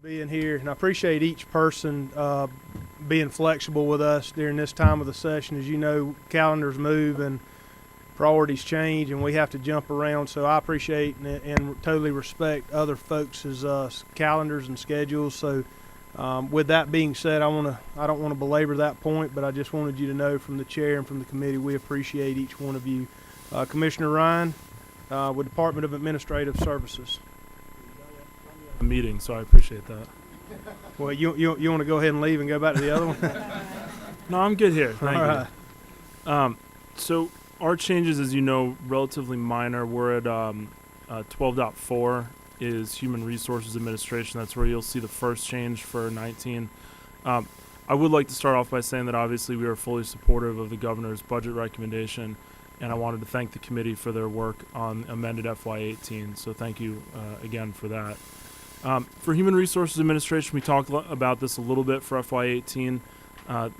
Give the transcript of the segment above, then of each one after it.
being here, and I appreciate each person being flexible with us during this time of the session. As you know, calendars move and priorities change, and we have to jump around. So I appreciate and totally respect other folks' calendars and schedules. So with that being said, I don't want to belabor that point, but I just wanted you to know from the chair and from the committee, we appreciate each one of you. Commissioner Ryan with Department of Administrative Services. Meeting, so I appreciate that. Well, you want to go ahead and leave and go back to the other one? No, I'm good here. Thank All you. right. So our changes, as you know, relatively minor. We're at 12.4 is Human Resources Administration. That's where you'll see the first change for 19. I would like to start off by saying that obviously we are fully supportive of the governor's budget recommendation, and I wanted to thank the committee for their work on amended FY18. So thank you again for that. For Human Resources Administration, we talked about this a little bit for FY18.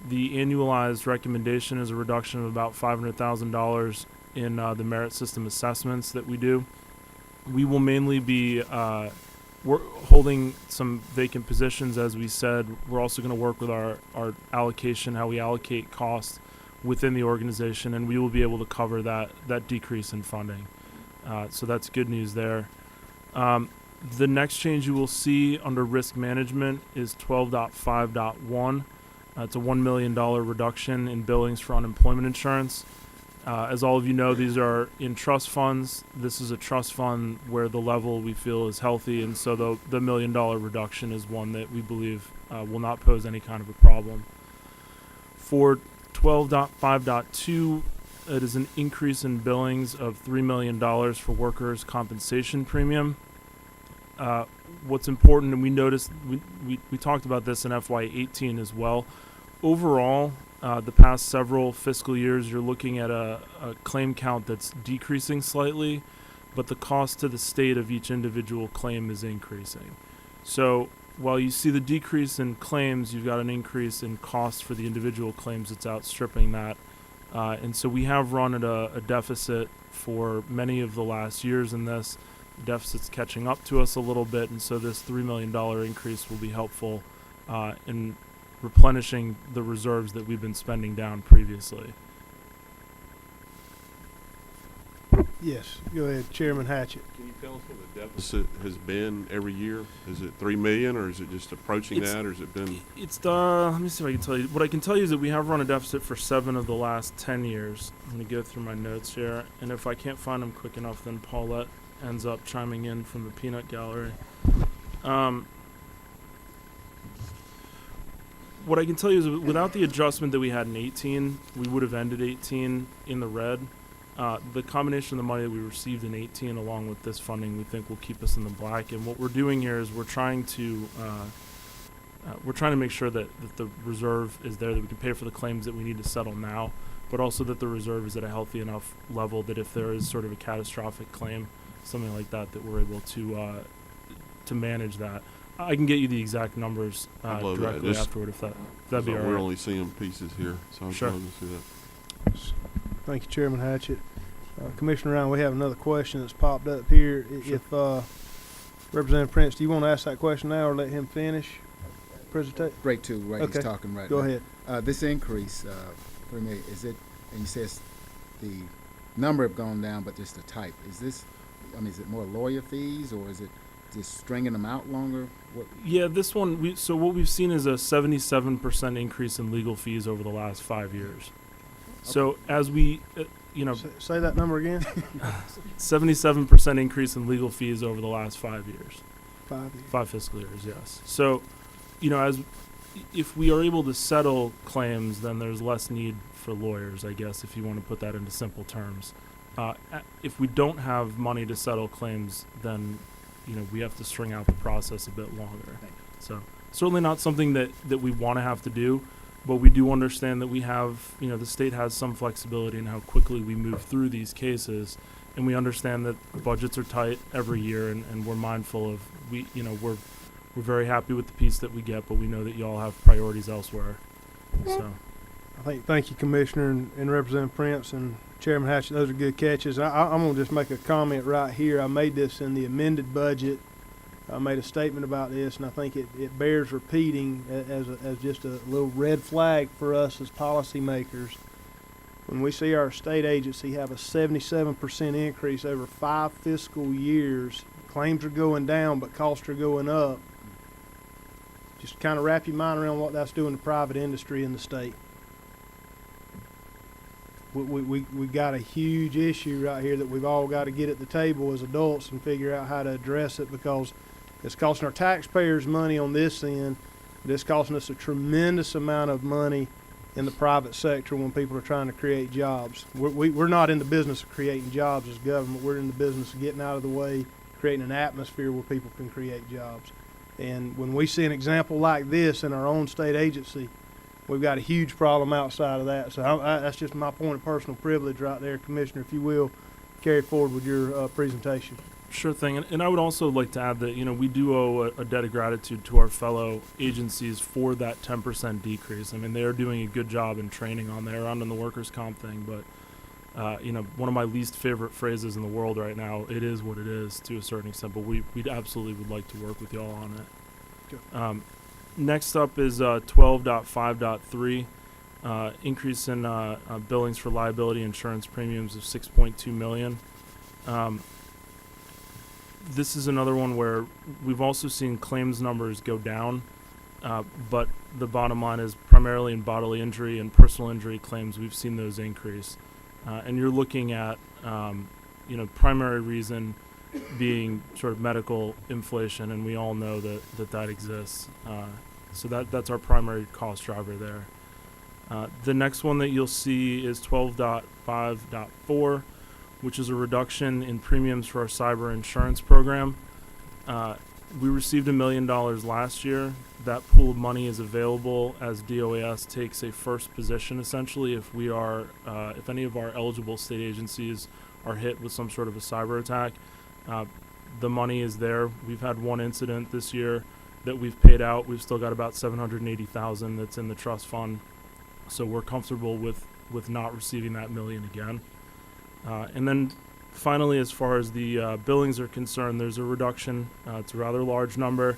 The annualized recommendation is a reduction of about $500,000 in the merit system assessments that we do. We will mainly be we're holding some vacant positions, as we said. We're also going to work with our allocation, how we allocate costs within the organization, and we will be able to cover that decrease in funding. So that's good news there. The next change you will see under risk management is 12.5.1. It's a $1 million reduction in billings for unemployment insurance. As all of you know, these are in trust funds. This is a trust fund where the level we feel is healthy, and so the $1 million reduction is one that we believe will not pose any kind of a problem. For 12.5.2, it is an increase in billings of $3 million for workers' compensation premium. What's important, and we noticed, we talked about this in FY18 as well. Overall, the past several fiscal years, you're looking at a claim count that's decreasing slightly, but the cost to the state of each individual claim is increasing. So while you see the decrease in claims, you've got an increase in costs for the individual claims that's outstripping that. And so we have run at a deficit for many of the last years in this. The deficit's catching up to us a little bit, and so this $3 million increase will be helpful in replenishing the reserves that we've been spending down previously. Yes, go ahead, Chairman Hatchett. Can you tell us what the deficit has been every year? Is it $3 million, or is it just approaching that, or has it been? It's let me see if I can tell you. What I can tell you is that we have run a deficit for 7 of the last 10 years. I'm going to go through my notes here, and if I can't find them quick enough, then Paulette ends up chiming in from the peanut gallery. What I can tell you is without the adjustment that we had in 18, we would have ended 18 in the red. The combination of the money that we received in 18 along with this funding, we think will keep us in the black. And what we're doing here is we're trying to make sure that the reserve is there, that we can pay for the claims that we need to settle now, but also that the reserve is at a healthy enough level that if there is sort of a catastrophic claim, something like that, that we're able to manage that. I can get you the exact numbers directly afterward if that'd be all right. We're only seeing pieces here, so I'm Sure. glad to see that. Thank you, Chairman Hatchett. Commissioner Ryan, we have another question that's popped up here. Sure. If Representative Prince, do you want to ask that question now or let him finish? Presentation? Break two, right? Okay. He's talking right Go now. ahead. This increase, for me, is it, and you says the number have gone down, but just the type. Is this, I mean, is it more lawyer fees, or is it just stringing them out longer? What? Yeah, this one, so what we've seen is a 77% increase in legal fees over the last 5 years. So as we, Say that number again. 77% increase in legal fees over the last 5 years. 5 years. 5 fiscal years, yes. So, if we are able to settle claims, then there's less need for lawyers, I guess, if you want to put that into simple terms. If we don't have money to settle claims, then, we have to string out the process a bit longer. So, certainly not something that we want to have to do, but we do understand that we have, the state has some flexibility in how quickly we move through these cases, and we understand that budgets are tight every year, and we're mindful of, we're very happy with the piece that we get, but we know that y'all have priorities elsewhere. So, Thank you, Commissioner and Representative Prince and Chairman Hatchett. Those are good catches. I'm going to just make a comment right here. I made this in the amended budget made a statement about this, and I think it bears repeating as just a little red flag for us as policymakers. When we see our state agency have a 77% increase over 5 fiscal years, claims are going down, but costs are going up. Just kind of wrap your mind around what that's doing to private industry in the state. We got a huge issue right here that we've all got to get at the table as adults and figure out how to address it, because it's costing our taxpayers money on this end. It's costing us a tremendous amount of money in the private sector when people are trying to create jobs. We're not in the business of creating jobs as government. We're in the business of getting out of the way, creating an atmosphere where people can create jobs. And when we see an example like this in our own state agency, we've got a huge problem outside of that. So that's just my point of personal privilege right there, Commissioner, if you will, carry forward with your presentation. Sure thing. And I would also like to add that, we do owe a debt of gratitude to our fellow agencies for that 10% decrease. I mean, they are doing a good job in training on there, on the workers' comp thing. But, one of my least favorite phrases in the world right now, it is what it is to a certain extent. But we absolutely would like to work with y'all on it. Okay. Next up is 12.5.3, increase in billings for liability insurance premiums of $6.2 million. This is another one where we've also seen claims numbers go down, but the bottom line is primarily in bodily injury and personal injury claims, we've seen those increase. And you're looking at, primary reason being sort of medical inflation, and we all know that exists. So that's our primary cost driver there. The next one that you'll see is 12.5.4, which is a reduction in premiums for our cyber insurance program. We received $1 million last year. That pool of money is available as DOAS takes a first position, essentially, if any of our eligible state agencies are hit with some sort of a cyber attack. The money is there. We've had one incident this year that we've paid out. We've still got about $780,000 that's in the trust fund, so we're comfortable with not receiving that $1 million again. And then finally, as far as the billings are concerned, there's a reduction. It's a rather large number,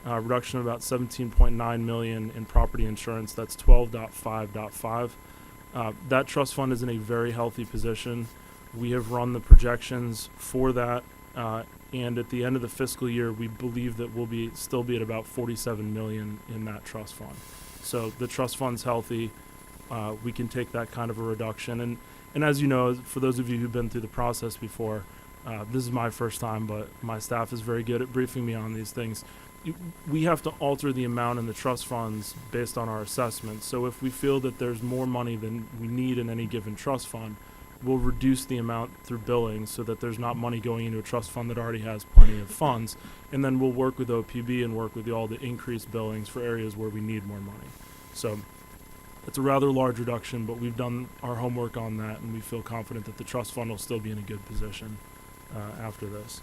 reduction of about $17.9 million in property insurance. That's 12.5.5. That trust fund is in a very healthy position. We have run the projections for that, and at the end of the fiscal year, we believe that we'll still be at about $47 million in that trust fund. So the trust fund's healthy. We can take that kind of a reduction. And as you know, for those of you who've been through the process before, this is my first time, but my staff is very good at briefing me on these things. We have to alter the amount in the trust funds based on our assessment. So if we feel that there's more money than we need in any given trust fund, we'll reduce the amount through billing so that there's not money going into a trust fund that already has plenty of funds. And then we'll work with OPB and work with all the increased billings for areas where we need more money. So it's a rather large reduction, but we've done our homework on that, and we feel confident that the trust fund will still be in a good position after this.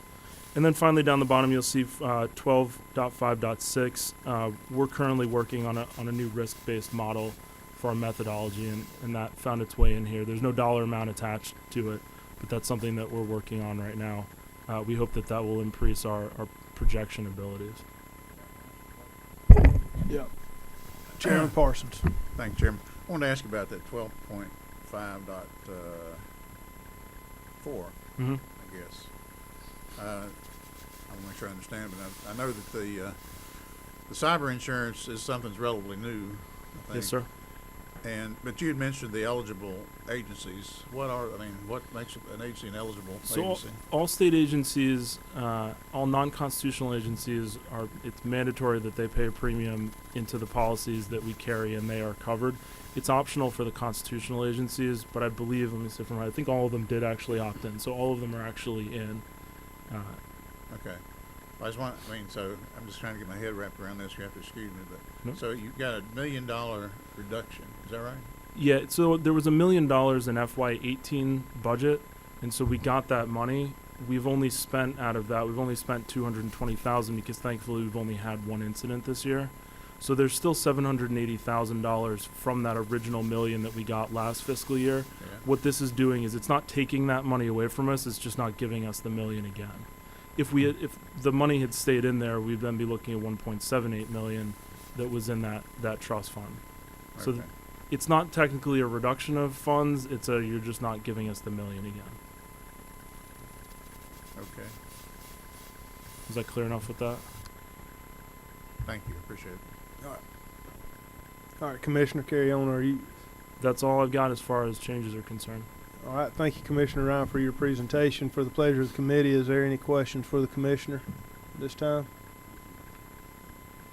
And then finally, down the bottom, you'll see 12.5.6. We're currently working on a new risk-based model for our methodology, and that found its way in here. There's no dollar amount attached to it, but that's something that we're working on right now. We hope that will increase our projection abilities. Yep. Chairman Parsons. Thank you, Chairman. I wanted to ask you about that 12.5.4, Mm-hmm. I guess. I want to make sure I understand, but I know that the cyber insurance is something that's relatively new, I think. Yes, sir. But you had mentioned the eligible agencies. What makes an agency an eligible agency? All state agencies, all non-constitutional agencies, it's mandatory that they pay a premium into the policies that we carry, and they are covered. It's optional for the constitutional agencies, but I believe, let me see if I'm right, I think all of them did actually opt in, so all of them are actually in. Okay. So I'm just trying to get my head wrapped around this. You have to excuse me, but Nope. So you got $1 million reduction. Is that right? Yeah, so there was $1 million in FY18 budget, and so we got that money. We've only spent $220,000 because thankfully we've only had one incident this year. So there's still $780,000 from that original $1 million that we got last fiscal year. Yeah. What this is doing is it's not taking that money away from us, it's just not giving us the $1 million again. if the money had stayed in there, we'd then be looking at 1.78 million that was in that trust fund. So Okay. it's not technically a reduction of funds. It's you're just not giving us the million again. Okay, Is that clear enough with that? thank you, appreciate it. All right, Commissioner, carry on. Are you, That's all I've got as far as changes are concerned. all right, thank you, Commissioner Ryan, for your presentation. For the pleasure of the committee, is there any questions for the Commissioner this time?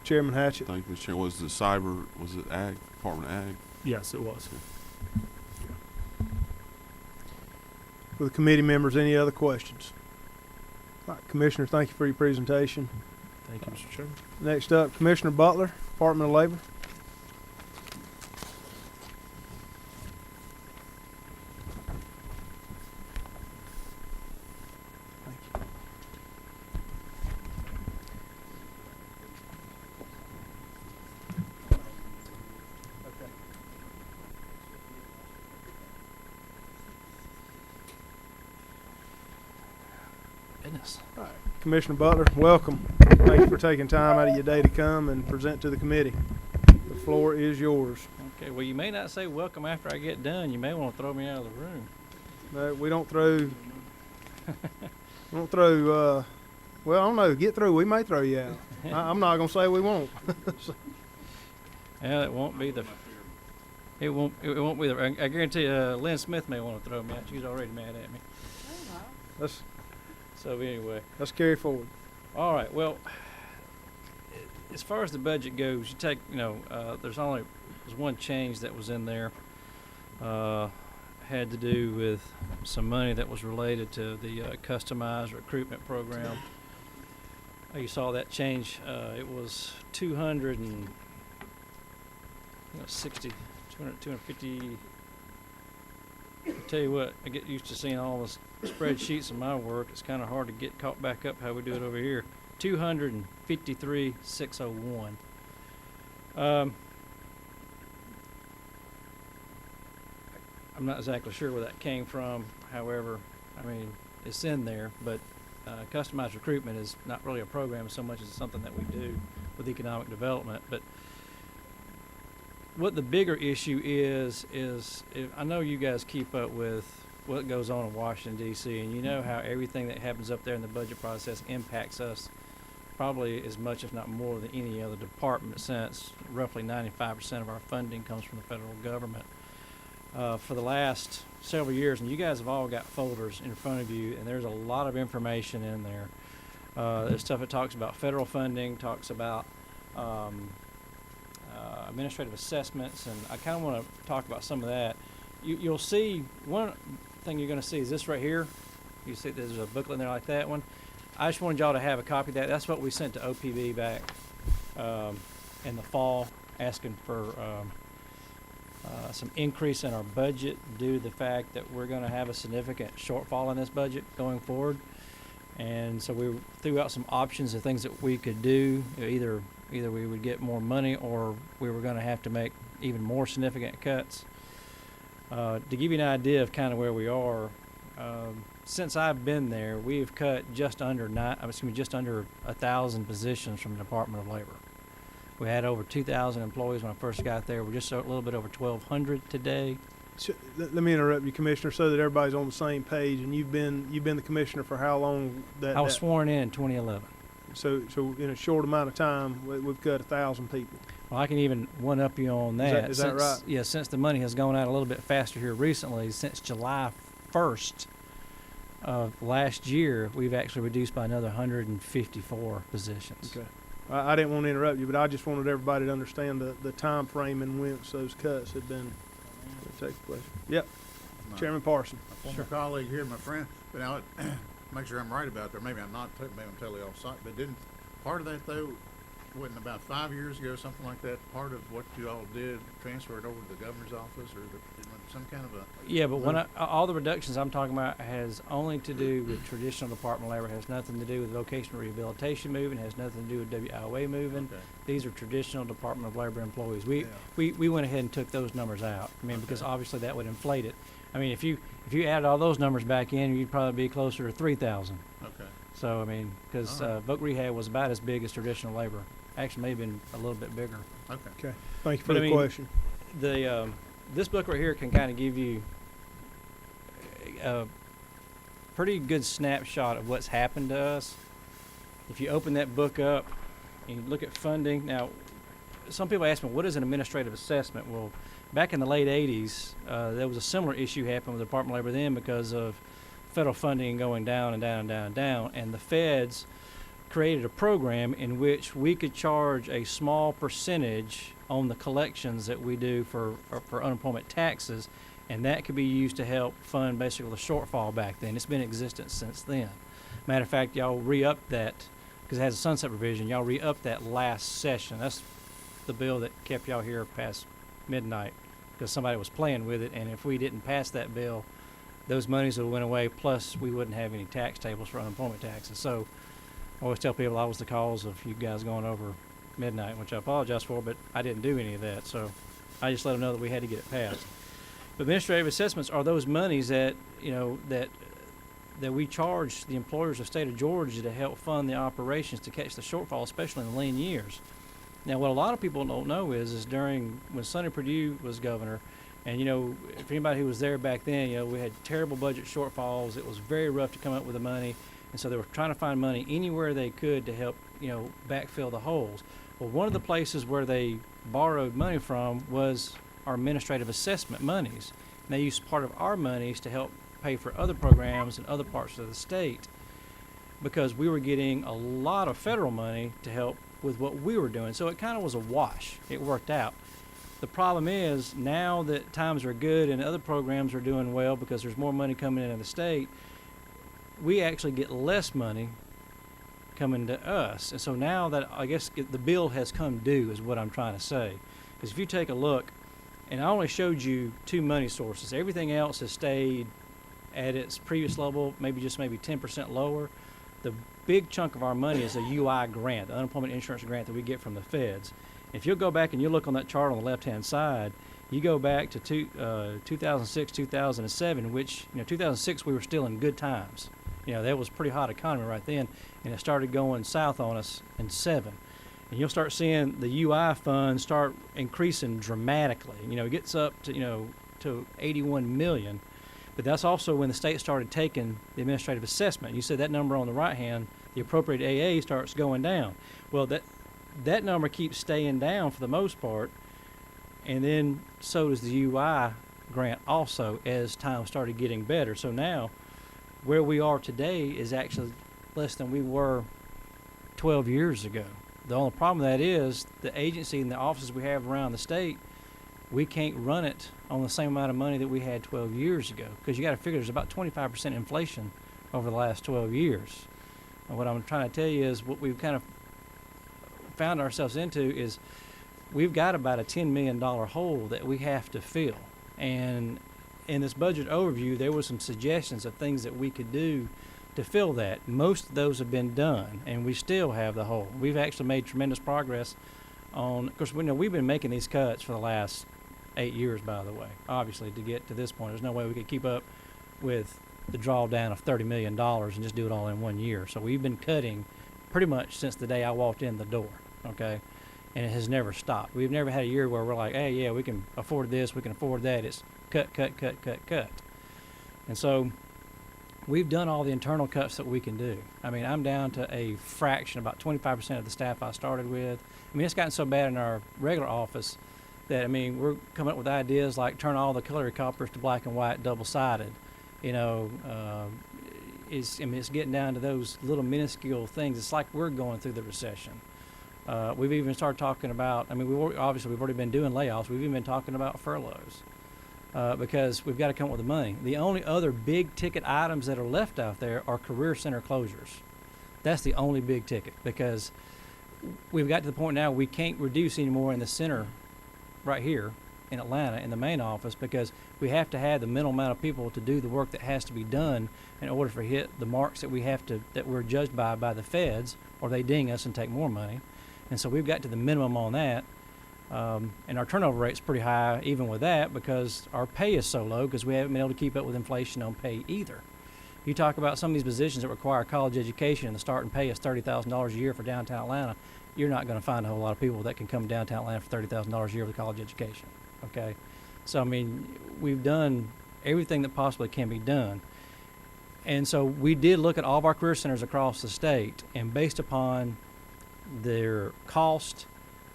Chairman Hatchett? Thank you, Mr. Chair. Was it Ag, Department of Ag? Yes, it was. For the committee members, any other questions? All right, Commissioner, thank you for your presentation. Thank you, Mr. Chairman. Next up, Commissioner Butler, Department of Labor. Thank you. Goodness. Commissioner Butler, welcome. Thank you for taking time out of your day to come and present to the committee. The floor is yours. Okay, well, you may not say welcome after I get done. You may want to throw me out of the room. No, we don't throw, well, I don't know, get through, we may throw you out. I'm not gonna say we won't. Yeah, it won't be the. It won't be the. I guarantee you, Lynn Smith may want to throw me out. She's already mad at me. Let's So anyway, carry forward. all right. Well, as far as the budget goes, you take. There's one change that was in there. Had to do with some money that was related to the customized recruitment program. You saw that change. It was 250. 250. I tell you what, I get used to seeing all the spreadsheets in my work. It's kind of hard to get caught back up how we do it over here. 253,601. I'm not exactly sure where that came from. However, I mean, it's in there, but customized recruitment is not really a program so much as something that we do with economic development. But what the bigger issue is I know you guys keep up with what goes on in Washington, D.C., and you know how everything that happens up there in the budget process impacts us probably as much, if not more, than any other department, since roughly 95% of our funding comes from the federal government. For the last several years, and you guys have all got folders in front of you, and there's a lot of information in there. There's stuff that talks about federal funding, talks about administrative assessments, and I kind of want to talk about some of that. You'll see, one thing you're going to see is this right here. You see there's a booklet in there like that one. I just wanted y'all to have a copy of that. That's what we sent to OPB back in the fall, asking for some increase in our budget due to the fact that we're going to have a significant shortfall in this budget going forward. And so we threw out some options of things that we could do. Either we would get more money, or we were going to have to make even more significant cuts. To give you an idea of kind of where we are, since I've been there, we've cut just under 1,000 positions from the Department of Labor. We had over 2,000 employees when I first got there. We're just a little bit over 1,200 today. Let me interrupt you, Commissioner, so that everybody's on the same page. And you've been the commissioner for how long? I was sworn in 2011. So in a short amount of time, we've cut 1,000 people. Well, I can even one up you on that. Is that right? Yeah, since the money has gone out a little bit faster here recently, since July 1st of last year, we've actually reduced by another 154 positions. Okay. I didn't want to interrupt you, but I just wanted everybody to understand the time frame in which those cuts had been taking place. Yep, My- Chairman Parson. My former colleague here, my friend, but now, make sure I'm right about that, maybe I'm not, maybe I'm totally off site, but didn't, part of that though, wasn't about 5 years ago, something like that, part of what you all did, transfer it over to the governor's office, or some kind of a, Yeah, but when all the reductions I'm talking about has only to do with traditional Department of Labor, has nothing to do with vocational rehabilitation moving, has nothing to do with WIOA moving. okay, These are traditional Department of Labor employees. yeah, We went ahead and took those numbers out. I mean, because Okay. obviously that would inflate it. I mean, if you add all those numbers back in, you'd probably be closer to 3,000. okay, So, I mean, because All right. voc rehab was about as big as traditional labor. Actually, may have been a little bit bigger. Okay. Okay, thank you for But I the mean- question. The this book right here can kind of give you a pretty good snapshot of what's happened to us. If you open that book up and you look at funding, now some people ask me, what is an administrative assessment? Well, back in the late 80s, there was a similar issue happened with the Department of Labor then because of federal funding going down and down and down and down, and the feds created a program in which we could charge a small percentage on the collections that we do for unemployment taxes, and that could be used to help fund basically the shortfall back then. It's been in existence since then. Matter of fact, y'all re-upped that, because it has a sunset provision, y'all re-upped that last session. That's the bill that kept y'all here past midnight, because somebody was playing with it, and if we didn't pass that bill, those monies would have went away, plus we wouldn't have any tax tables for unemployment taxes. So I always tell people I was the cause of you guys going over midnight, which I apologize for, but I didn't do any of that. So I just let them know that we had to get it passed. But administrative assessments are those monies that, you know, that we charge the employers of the state of Georgia to help fund the operations to catch the shortfall, especially in the lean years. Now, what a lot of people don't know is during when Sonny Perdue was governor, and, you know, if anybody who was there back then, you know, we had terrible budget shortfalls. It was very rough to come up with the money. And so they were trying to find money anywhere they could to help, you know, backfill the holes. Well, one of the places where they borrowed money from was our administrative assessment monies. And they used part of our monies to help pay for other programs in other parts of the state, because we were getting a lot of federal money to help with what we were doing. So it kind of was a wash. It worked out. The problem is now that times are good and other programs are doing well because there's more money coming in the state, we actually get less money coming to us. And so now that I guess the bill has come due is what I'm trying to say. Because if you take a look, and I only showed you two money sources, everything else has stayed at its previous level, maybe 10% lower. The big chunk of our money is a UI grant, the unemployment insurance grant that we get from the feds. If you'll go back and you look on that chart on the left-hand side, you go back to 2006, 2007, which, you know, 2006 we were still in good times. You know, that was a pretty hot economy right then, and it started going south on us in 7. And you'll start seeing the UI funds start increasing dramatically. You know, it gets up to, you know, to 81 million. But that's also when the state started taking the administrative assessment. You said that number on the right hand, the appropriate AA starts going down. Well, that number keeps staying down for the most part, and then so does the UI grant also as time started getting better. So now where we are today is actually less than we were 12 years ago. The only problem with that is the agency and the offices we have around the state, we can't run it on the same amount of money that we had 12 years ago, because you got to figure there's about 25% inflation over the last 12 years. And what I'm trying to tell you is what we've kind of found ourselves into is we've got about a $10 million hole that we have to fill. And in this budget overview, there were some suggestions of things that we could do to fill that. Most of those have been done, and we still have the hole. We've actually made tremendous progress on, of course, we know we've been making these cuts for the last 8 years, by the way, obviously, to get to this point. There's no way we could keep up with the drawdown of $30 million and just do it all in 1 year. So we've been cutting pretty much since the day I walked in the door, okay? And it has never stopped. We've never had a year where we're like, hey, yeah, we can afford this, we can afford that. It's cut, cut, cut, cut, cut. And so we've done all the internal cuts that we can do. I mean, I'm down to a fraction, about 25% of the staff I started with. I mean, it's gotten so bad in our regular office that, I mean, we're coming up with ideas like turn all the color copiers to black and white, double-sided. You know, it's getting down to those little minuscule things. It's like we're going through the recession. We've even started talking about, I mean, we've already been doing layoffs. We've even been talking about furloughs because we've got to come up with the money. The only other big ticket items that are left out there are career center closures. That's the only big ticket, because we've got to the point now we can't reduce anymore in the center right here in Atlanta in the main office, because we have to have the minimum amount of people to do the work that has to be done in order for hit the marks that we have to, that we're judged by the feds, or they ding us and take more money. And so we've got to the minimum on that. And our turnover rate's pretty high even with that, because our pay is so low because we haven't been able to keep up with inflation on pay either. You talk about some of these positions that require a college education and the starting pay is $30,000 a year for downtown Atlanta. You're not going to find a whole lot of people that can come to downtown Atlanta for $30,000 a year with a college education. Okay, so I mean, we've done everything that possibly can be done, and so we did look at all of our career centers across the state, and based upon their cost,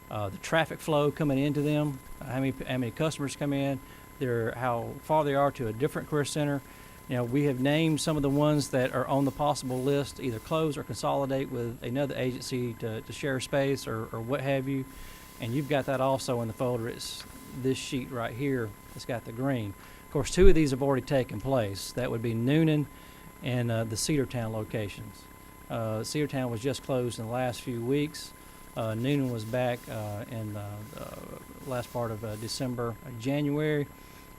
the traffic flow coming into them, how many customers come in, how far they are to a different career center. You know, we have named some of the ones that are on the possible list to either close or consolidate with another agency to share space or what have you. And you've got that also in the folder. It's this sheet right here. It's got the green. Of course, 2 of these have already taken place. That would be Noonan and the Cedartown locations. Cedartown was just closed in the last few weeks. Noonan was back in the last part of December, January.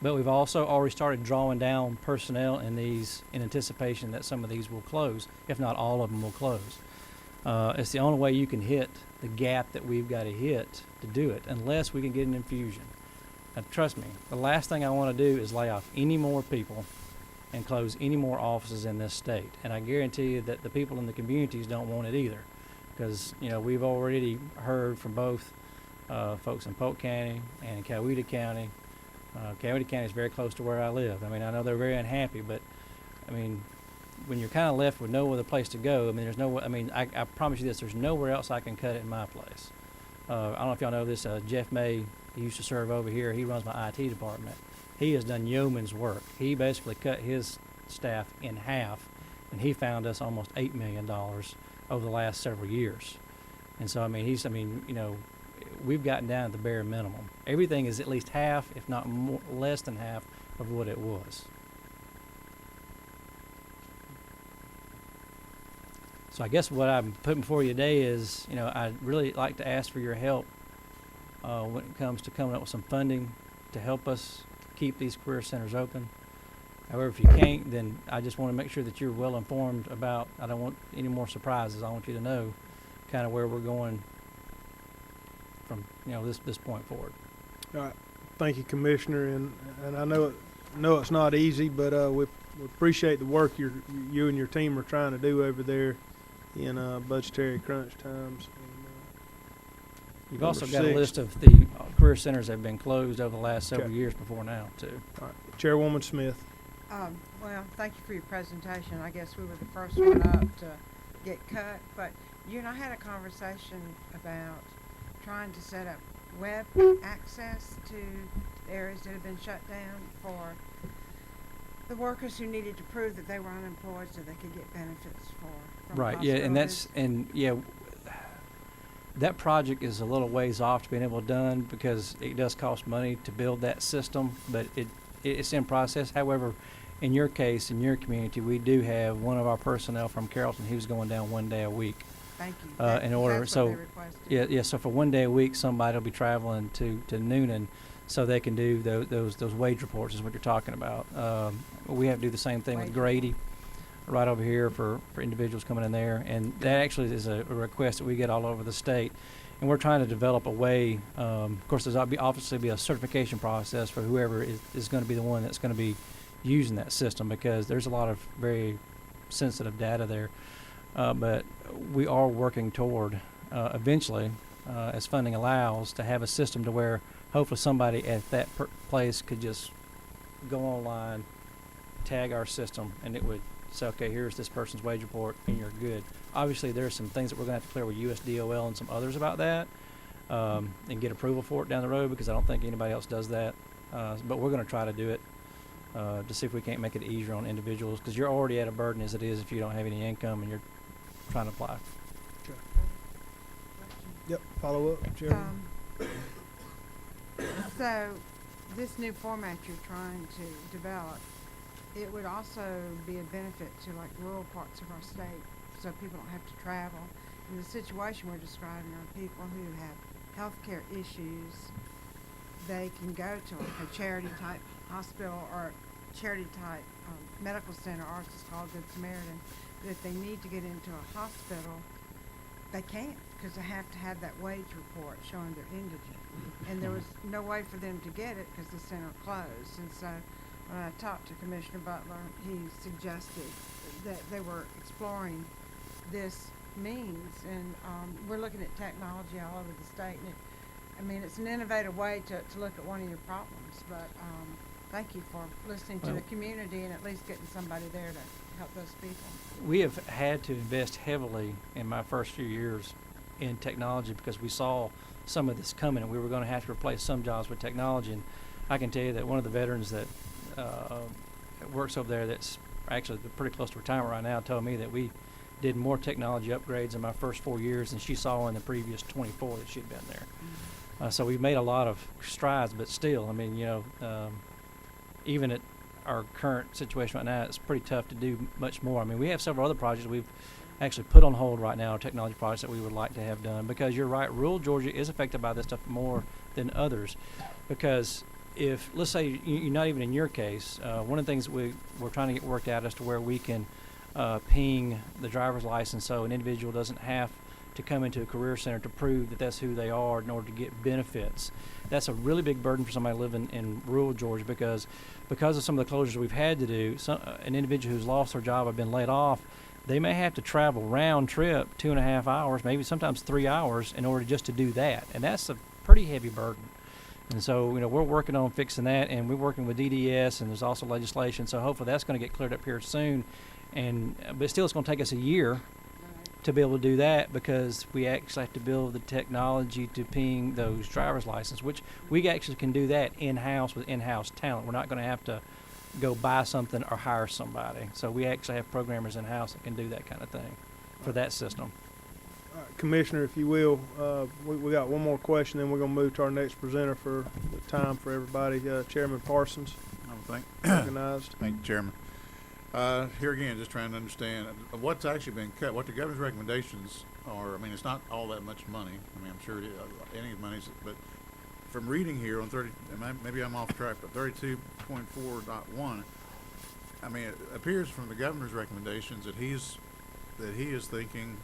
But we've also already started drawing down personnel in these in anticipation that some of these will close, if not all of them will close. It's the only way you can hit the gap that we've got to hit to do it, unless we can get an infusion. Now, trust me, the last thing I want to do is lay off any more people and close any more offices in this state. And I guarantee you that the people in the communities don't want it either, because you know we've already heard from both folks in Polk County and in Coweta County. Coweta County is very close to where I live. I mean, I know they're very unhappy, but I mean, when you're kind of left with no other place to go, I mean, there's no. I mean, I promise you this: there's nowhere else I can cut it in my place. I don't know if y'all know this. Jeff May, he used to serve over here. He runs my IT department. He has done yeoman's work. He basically cut his staff in half, and he found us almost $8 million over the last several years. And so, I mean, you know, we've gotten down to the bare minimum. Everything is at least half, if not more, less than half of what it was. So I guess what I'm putting before you today is, you know, I'd really like to ask for your help when it comes to coming up with some funding to help us keep these career centers open. However, if you can't, then I just want to make sure that you're well informed about, I don't want any more surprises. I want you to know kind of where we're going from, you know, this point forward. All right. Thank you, Commissioner, and I know it's not easy, but we appreciate the work you and your team are trying to do over there in budgetary crunch times. You've also Number got a 6. list of the career centers that have been closed over the last several Okay. years before now, too. All right. Chairwoman Smith. Well, thank you for your presentation. I guess we were the first one up to get cut, but you and I had a conversation about trying to set up web access to the areas that have been shut down for the workers who needed to prove that they were unemployed so they could get benefits from Right, yeah, and possibilities. that project is a little ways off to being able to done because it does cost money to build that system, but it's in process. However, in your case, in your community, we do have one of our personnel from Carrollton who's going down 1 day a week. Thank you. In order, That's so what they requested. yeah, so for 1 day a week, somebody will be traveling to Noonan, so they can do those wage reports is what you're talking about. We have to do the same thing with Wage Grady, right over here for individuals coming in there, and that actually is a request that we get all over the state, and we're trying to develop a way. Of course, there's obviously be a certification process for whoever is going to be the one that's going to be using that system, because there's a lot of very sensitive data there. But we are working toward eventually, as funding allows, to have a system to where hopefully somebody at that place could just go online, tag our system, and it would say, okay, here's this person's wage report, and you're good. Obviously, there's some things that we're going to have to clear with USDOL and some others about that, and get approval for it down the road, because I don't think anybody else does that. But we're going to try to do it to see if we can't make it easier on individuals, because you're already at a burden as it is if you don't have any income and you're trying to apply. Yep. Follow up, Chairwoman. So, this new format you're trying to develop, it would also be a benefit to like rural parts of our state, so people don't have to travel. And the situation we're describing are people who have healthcare issues. They can go to like a charity type hospital or charity type medical center. Ours is called Good Samaritan. But if they need to get into a hospital, they can't, because they have to have that wage report showing they're indigent. And there was no way for them to get it because the center closed. And so when I talked to Commissioner Butler, he suggested that they were exploring this means, and we're looking at technology all over the state, and I mean, it's an innovative way to look at one of your problems, but thank you for listening to the Well- community and at least getting somebody there to help those people. We have had to invest heavily in my first few years in technology because we saw some of this coming, and we were going to have to replace some jobs with technology. And I can tell you that one of the veterans that works over there, that's actually pretty close to retirement right now, told me that we did more technology upgrades in my first 4 years than she saw in the previous 24 that she'd been there. So we've made a lot of strides, but still, I mean, even at our current situation right now, it's pretty tough to do much more. I mean, we have several other projects we've actually put on hold right now, technology projects that we would like to have done, because you're right, rural Georgia is affected by this stuff more than others. Because if, let's say, you're not even in your case, one of the things we're trying to get worked out as to where we can ping the driver's license so an individual doesn't have to come into a career center to prove that that's who they are in order to get benefits. That's a really big burden for somebody living in rural Georgia because of some of the closures we've had to do. An individual who's lost their job or been laid off, they may have to travel round trip 2.5 hours, maybe sometimes 3 hours in order just to do that. And that's a pretty heavy burden. And so, we're working on fixing that, and we're working with DDS, and there's also legislation. So hopefully that's going to get cleared up here soon. But still, it's going to take us a year to be able to do that because we actually have to build the technology to ping those driver's license, which we actually can do that in-house with in-house talent. We're not going to have to go buy something or hire somebody. So we actually have programmers in-house that can do that kind of thing for that system. Commissioner, if you will, we got one more question, then we're going to move to our next presenter for the time for everybody. Chairman Parsons, recognized. Thank you, Chairman. Here again, just trying to understand what's actually been cut, what the governor's recommendations are. I mean, it's not all that much money. I mean, I'm sure any of the money's, but from reading here on 30, maybe I'm off track, but 32.4.1, I mean, it appears from the governor's recommendations that he is thinking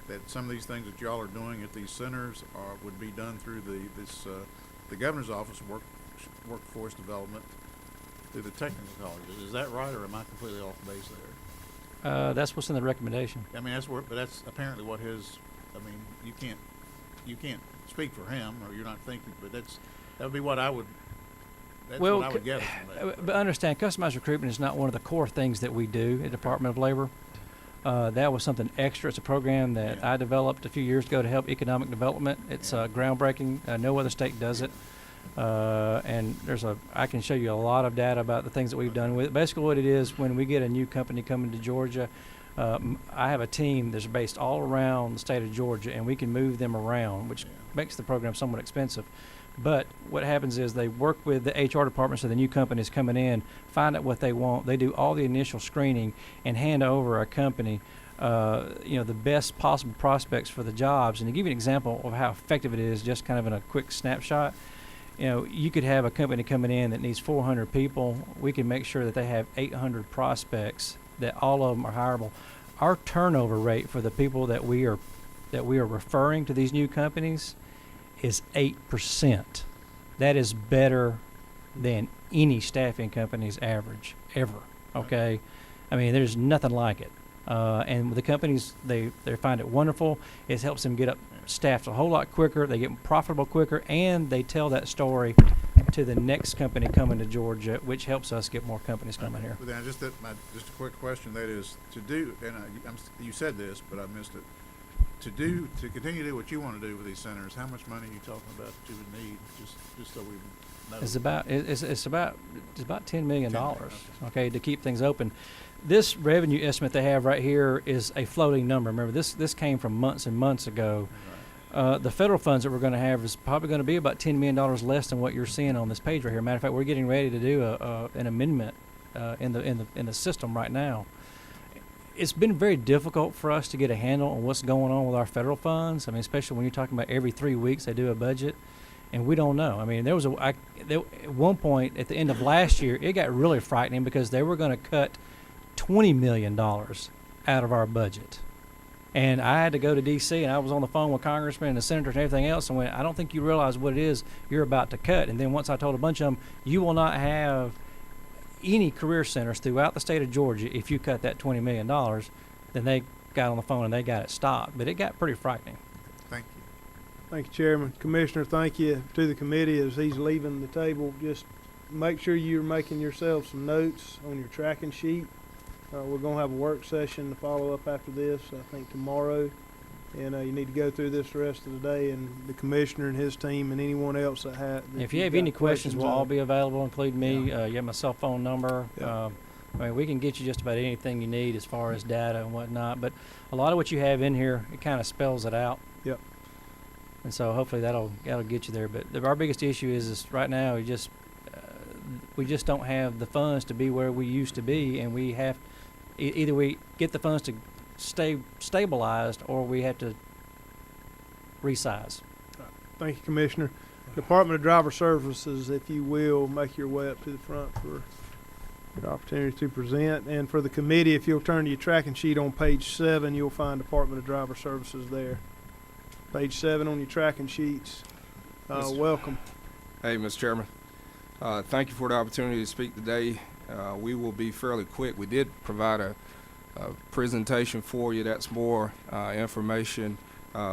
that some of these things that y'all are doing at these centers would be done through the governor's office of workforce development through the technical colleges. Is that right, or am I completely off base there? That's what's in the recommendation. I mean, but that's apparently what his. I mean, you can't speak for him, or you're not thinking, but that would be what I would. That's what I would gather from that. But understand, customized recruitment is not one of the core things that we do at Department of Labor. That was something extra. It's a program that I developed a few years ago to help economic development. It's groundbreaking. No other state does it. And I can show you a lot of data about the things that we've done with it. Basically what it is, when we get a new company coming to Georgia, I have a team that's based all around the state of Georgia, and we can move them around, which makes the program somewhat expensive. But what happens is they work with the HR departments of the new companies coming in, find out what they want. They do all the initial screening and hand over a company, the best possible prospects for the jobs. And to give you an example of how effective it is, just kind of in a quick snapshot, you could have a company coming in that needs 400 people. We can make sure that they have 800 prospects, that all of them are hireable. Our turnover rate for the people that we are referring to these new companies is 8%. That is better than any staffing company's average ever. Okay, I mean, there's nothing like it. And with the companies, they find it wonderful. It helps them get up staffed a whole lot quicker. They get profitable quicker, and they tell that story to the next company coming to Georgia, which helps us get more companies coming here. But then just a quick question. That is to do, and you said this, but I missed it. To continue to do what you want to do with these centers, how much money are you talking about that you would need, just so we know? It's about $10 million. Okay, to keep things open. This revenue estimate they have right here is a floating number. Remember, this came from months and months ago. The federal funds that we're going to have is probably going to be about $10 million less than what you're seeing on this page right here. Matter of fact, we're getting ready to do an amendment in the system right now. It's been very difficult for us to get a handle on what's going on with our federal funds. I mean, especially when you're talking about every 3 weeks they do a budget, and we don't know. I mean, at one point at the end of last year, it got really frightening because they were going to cut $20 million out of our budget. And I had to go to D.C., and I was on the phone with congressmen and the senators and everything else, and went, I don't think you realize what it is you're about to cut. And then once I told a bunch of them, you will not have any career centers throughout the state of Georgia, if you cut that $20 million, then they got on the phone and they got it stopped. But it got pretty frightening. Thank you. Thank you, Chairman. Commissioner, thank you to the committee as he's leaving the table. Just make sure you're making yourself some notes on your tracking sheet. We're going to have a work session to follow up after this, I think tomorrow. And you need to go through this the rest of the day, and the commissioner and his team and anyone else that If you have any questions, we'll all on. be available, including me. You have my cell phone number. Yeah. I mean, we can get you just about anything you need as far as data and whatnot. But a lot of what you have in here, it kind of spells it out. Yep. And so hopefully that'll get you there. But our biggest issue is right now we just don't have the funds to be where we used to be, and we have either we get the funds to stay stabilized or we have to resize. Thank you, Commissioner. Department of Driver Services, if you will, make your way up to the front for your opportunity to present. And for the committee, if you'll turn to your tracking sheet on page 7, you'll find Department of Driver Services there. Page 7 on your tracking sheets. Welcome. Hey, Mr. Chairman. Thank you for the opportunity to speak today. We will be fairly quick. We did provide a presentation for you. That's more information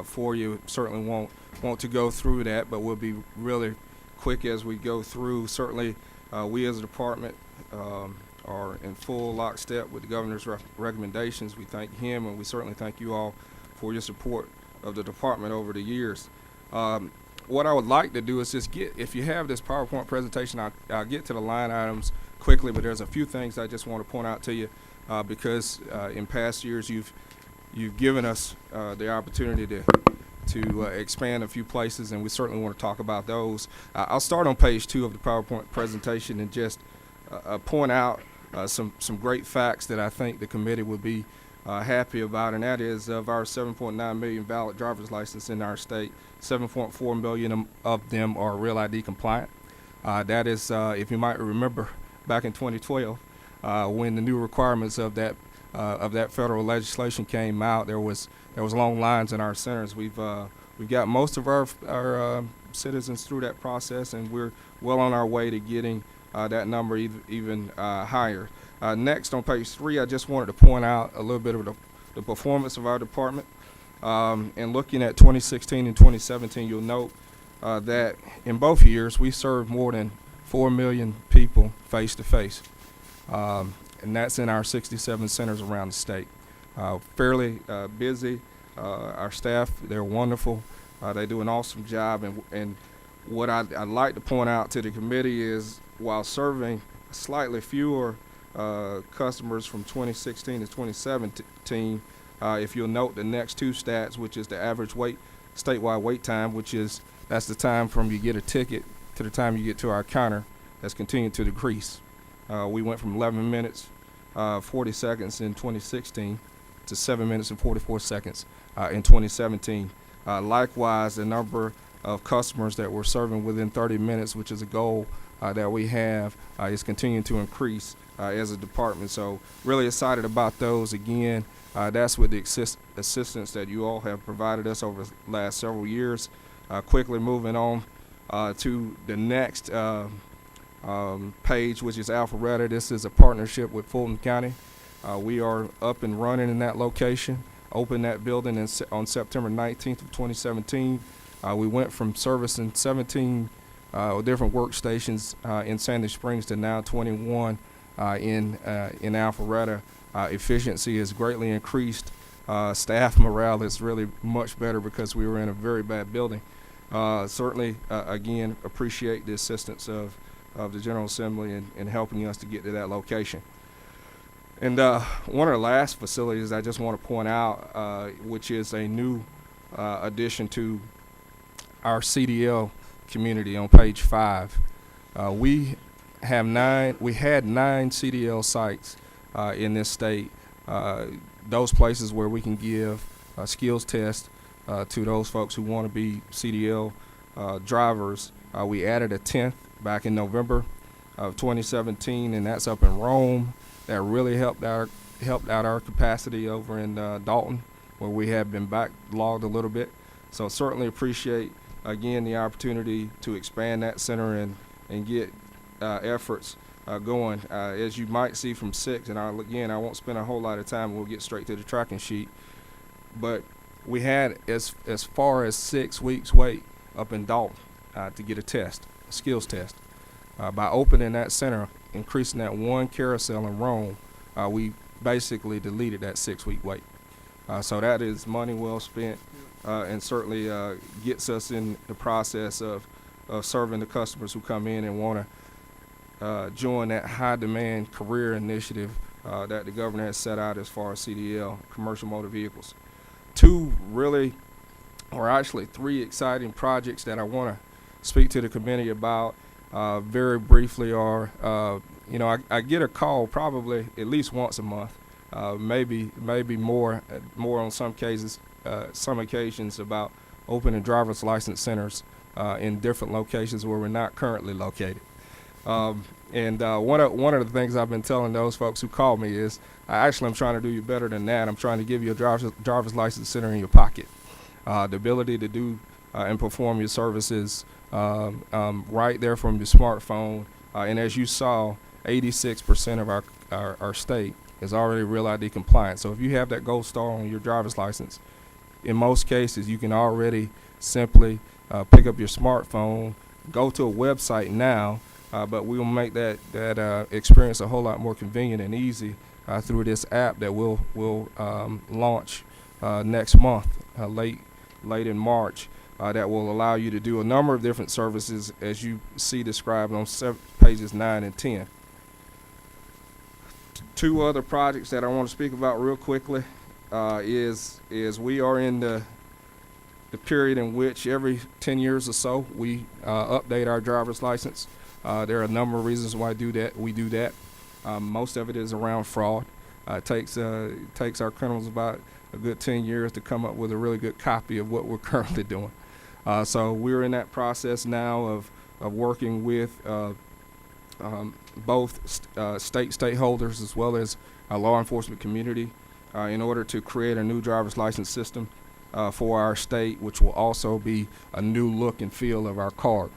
for you. Certainly won't want to go through that, but we'll be really quick as we go through. Certainly, we as a department are in full lockstep with the governor's recommendations. We thank him, and we certainly thank you all for your support of the department over the years. What I would like to do is just if you have this PowerPoint presentation, I'll get to the line items quickly, but there's a few things I just want to point out to you because in past years you've given us the opportunity to expand a few places, and we certainly want to talk about those. I'll start on page 2 of the PowerPoint presentation and just point out some great facts that I think the committee would be happy about, and that is of our 7.9 million valid driver's license in our state, 7.4 million of them are Real ID compliant. That is, if you might remember, back in 2012, when the new requirements of that federal legislation came out, there was long lines in our centers. We've got most of our citizens through that process, and we're well on our way to getting that number even higher. Next, on page 3, I just wanted to point out a little bit of the performance of our department. And looking at 2016 and 2017, you'll note that in both years we served more than 4 million people face to face. And that's in our 67 centers around the state. Fairly busy. Our staff, they're wonderful. They do an awesome job. And what I'd like to point out to the committee is while serving slightly fewer customers from 2016 to 2017, if you'll note the next two stats, which is the average statewide wait time, that's the time from you get a ticket to the time you get to our counter, has continued to decrease. We went from 11 minutes, 40 seconds in 2016 to 7 minutes and 44 seconds in 2017. Likewise, the number of customers that we're serving within 30 minutes, which is a goal that we have, is continuing to increase as a department. So really excited about those. Again, that's with the assistance that you all have provided us over the last several years. Quickly moving on to the next page, which is Alpharetta. This is a partnership with Fulton County. We are up and running in that location. Opened that building on September 19th of 2017. We went from servicing 17 different workstations in Sandy Springs to now 21 in Alpharetta. Efficiency has greatly increased. Staff morale is really much better because we were in a very bad building. Certainly, again, appreciate the assistance of the General Assembly in helping us to get to that location. And one of the last facilities I just want to point out, which is a new addition to our CDL community on page 5. We had 9 CDL sites in this state. Those places where we can give skills tests to those folks who want to be CDL drivers. We added a 10th back in November of 2017, and that's up in Rome. That really helped out our capacity over in Dalton, where we have been backlogged a little bit. So certainly appreciate, again, the opportunity to expand that center and get efforts going. As you might see from 6, and I won't spend a whole lot of time. We'll get straight to the tracking sheet. But we had as far as 6 weeks wait up in Dalton to get a skills test. By opening that center, increasing that one carousel in Rome, we basically deleted that 6-week wait. So that is money well spent, and certainly gets us in the process of serving the customers who come in and want to join that high demand career initiative that the governor has set out as far as CDL, commercial motor vehicles. 2 really, or actually 3 exciting projects that I want to speak to the committee about very briefly are, I get a call probably at least once a month, maybe more on some occasions about opening driver's license centers in different locations where we're not currently located. And one of the things I've been telling those folks who call me is, I'm trying to do you better than that. I'm trying to give you a driver's license center in your pocket. The ability to do and perform your services right there from your smartphone. And as you saw, 86% of our state is already Real ID compliant. So if you have that gold star on your driver's license, in most cases you can already simply pick up your smartphone, go to a website now, but we will make that experience a whole lot more convenient and easy through this app that we'll launch next month, late in March, that will allow you to do a number of different services as you see described on pages 9 and 10. 2 other projects that I want to speak about real quickly is we are in the period in which every 10 years or so we update our driver's license. There are a number of reasons why we do that. Most of it is around fraud. It takes our criminals about a good 10 years to come up with a really good copy of what we're currently doing. So we're in that process now of working with both state stakeholders as well as our law enforcement community in order to create a new driver's license system for our state, which will also be a new look and feel of our card.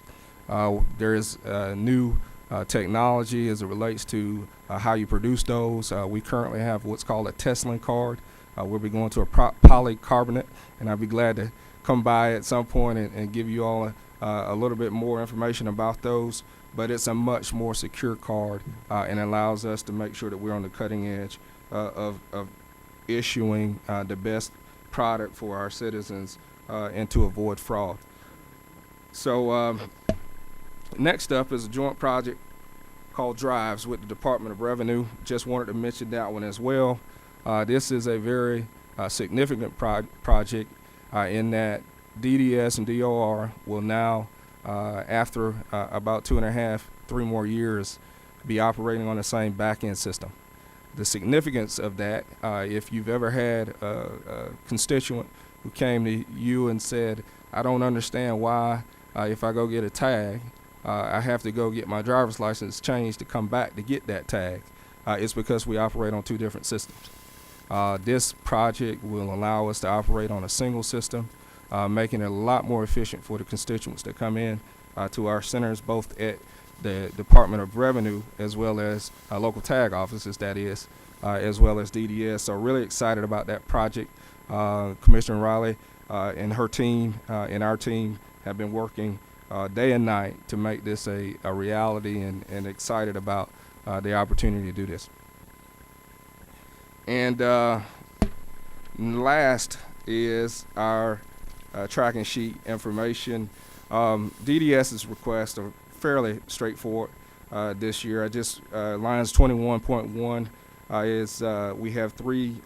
There is new technology as it relates to how you produce those. We currently have what's called a Tesla card. We'll be going to a polycarbonate, and I'll be glad to come by at some point and give you all a little bit more information about those. But it's a much more secure card and allows us to make sure that we're on the cutting edge of issuing the best product for our citizens and to avoid fraud. So next up is a joint project called Drives with the Department of Revenue. Just wanted to mention that one as well. This is a very significant project in that DDS and DOR will now, after about 2.5-3 more years, be operating on the same back-end system. The significance of that, if you've ever had a constituent who came to you and said, I don't understand why if I go get a tag, I have to go get my driver's license changed to come back to get that tag. It's because we operate on 2 different systems. This project will allow us to operate on a single system, making it a lot more efficient for the constituents that come in to our centers, both at the Department of Revenue as well as local tag offices, that is, as well as DDS. So really excited about that project. Commissioner Riley and her team and our team have been working day and night to make this a reality, and excited about the opportunity to do this. And last is our tracking sheet information. DDS's requests are fairly straightforward this year. Lines 21.1 is we have 3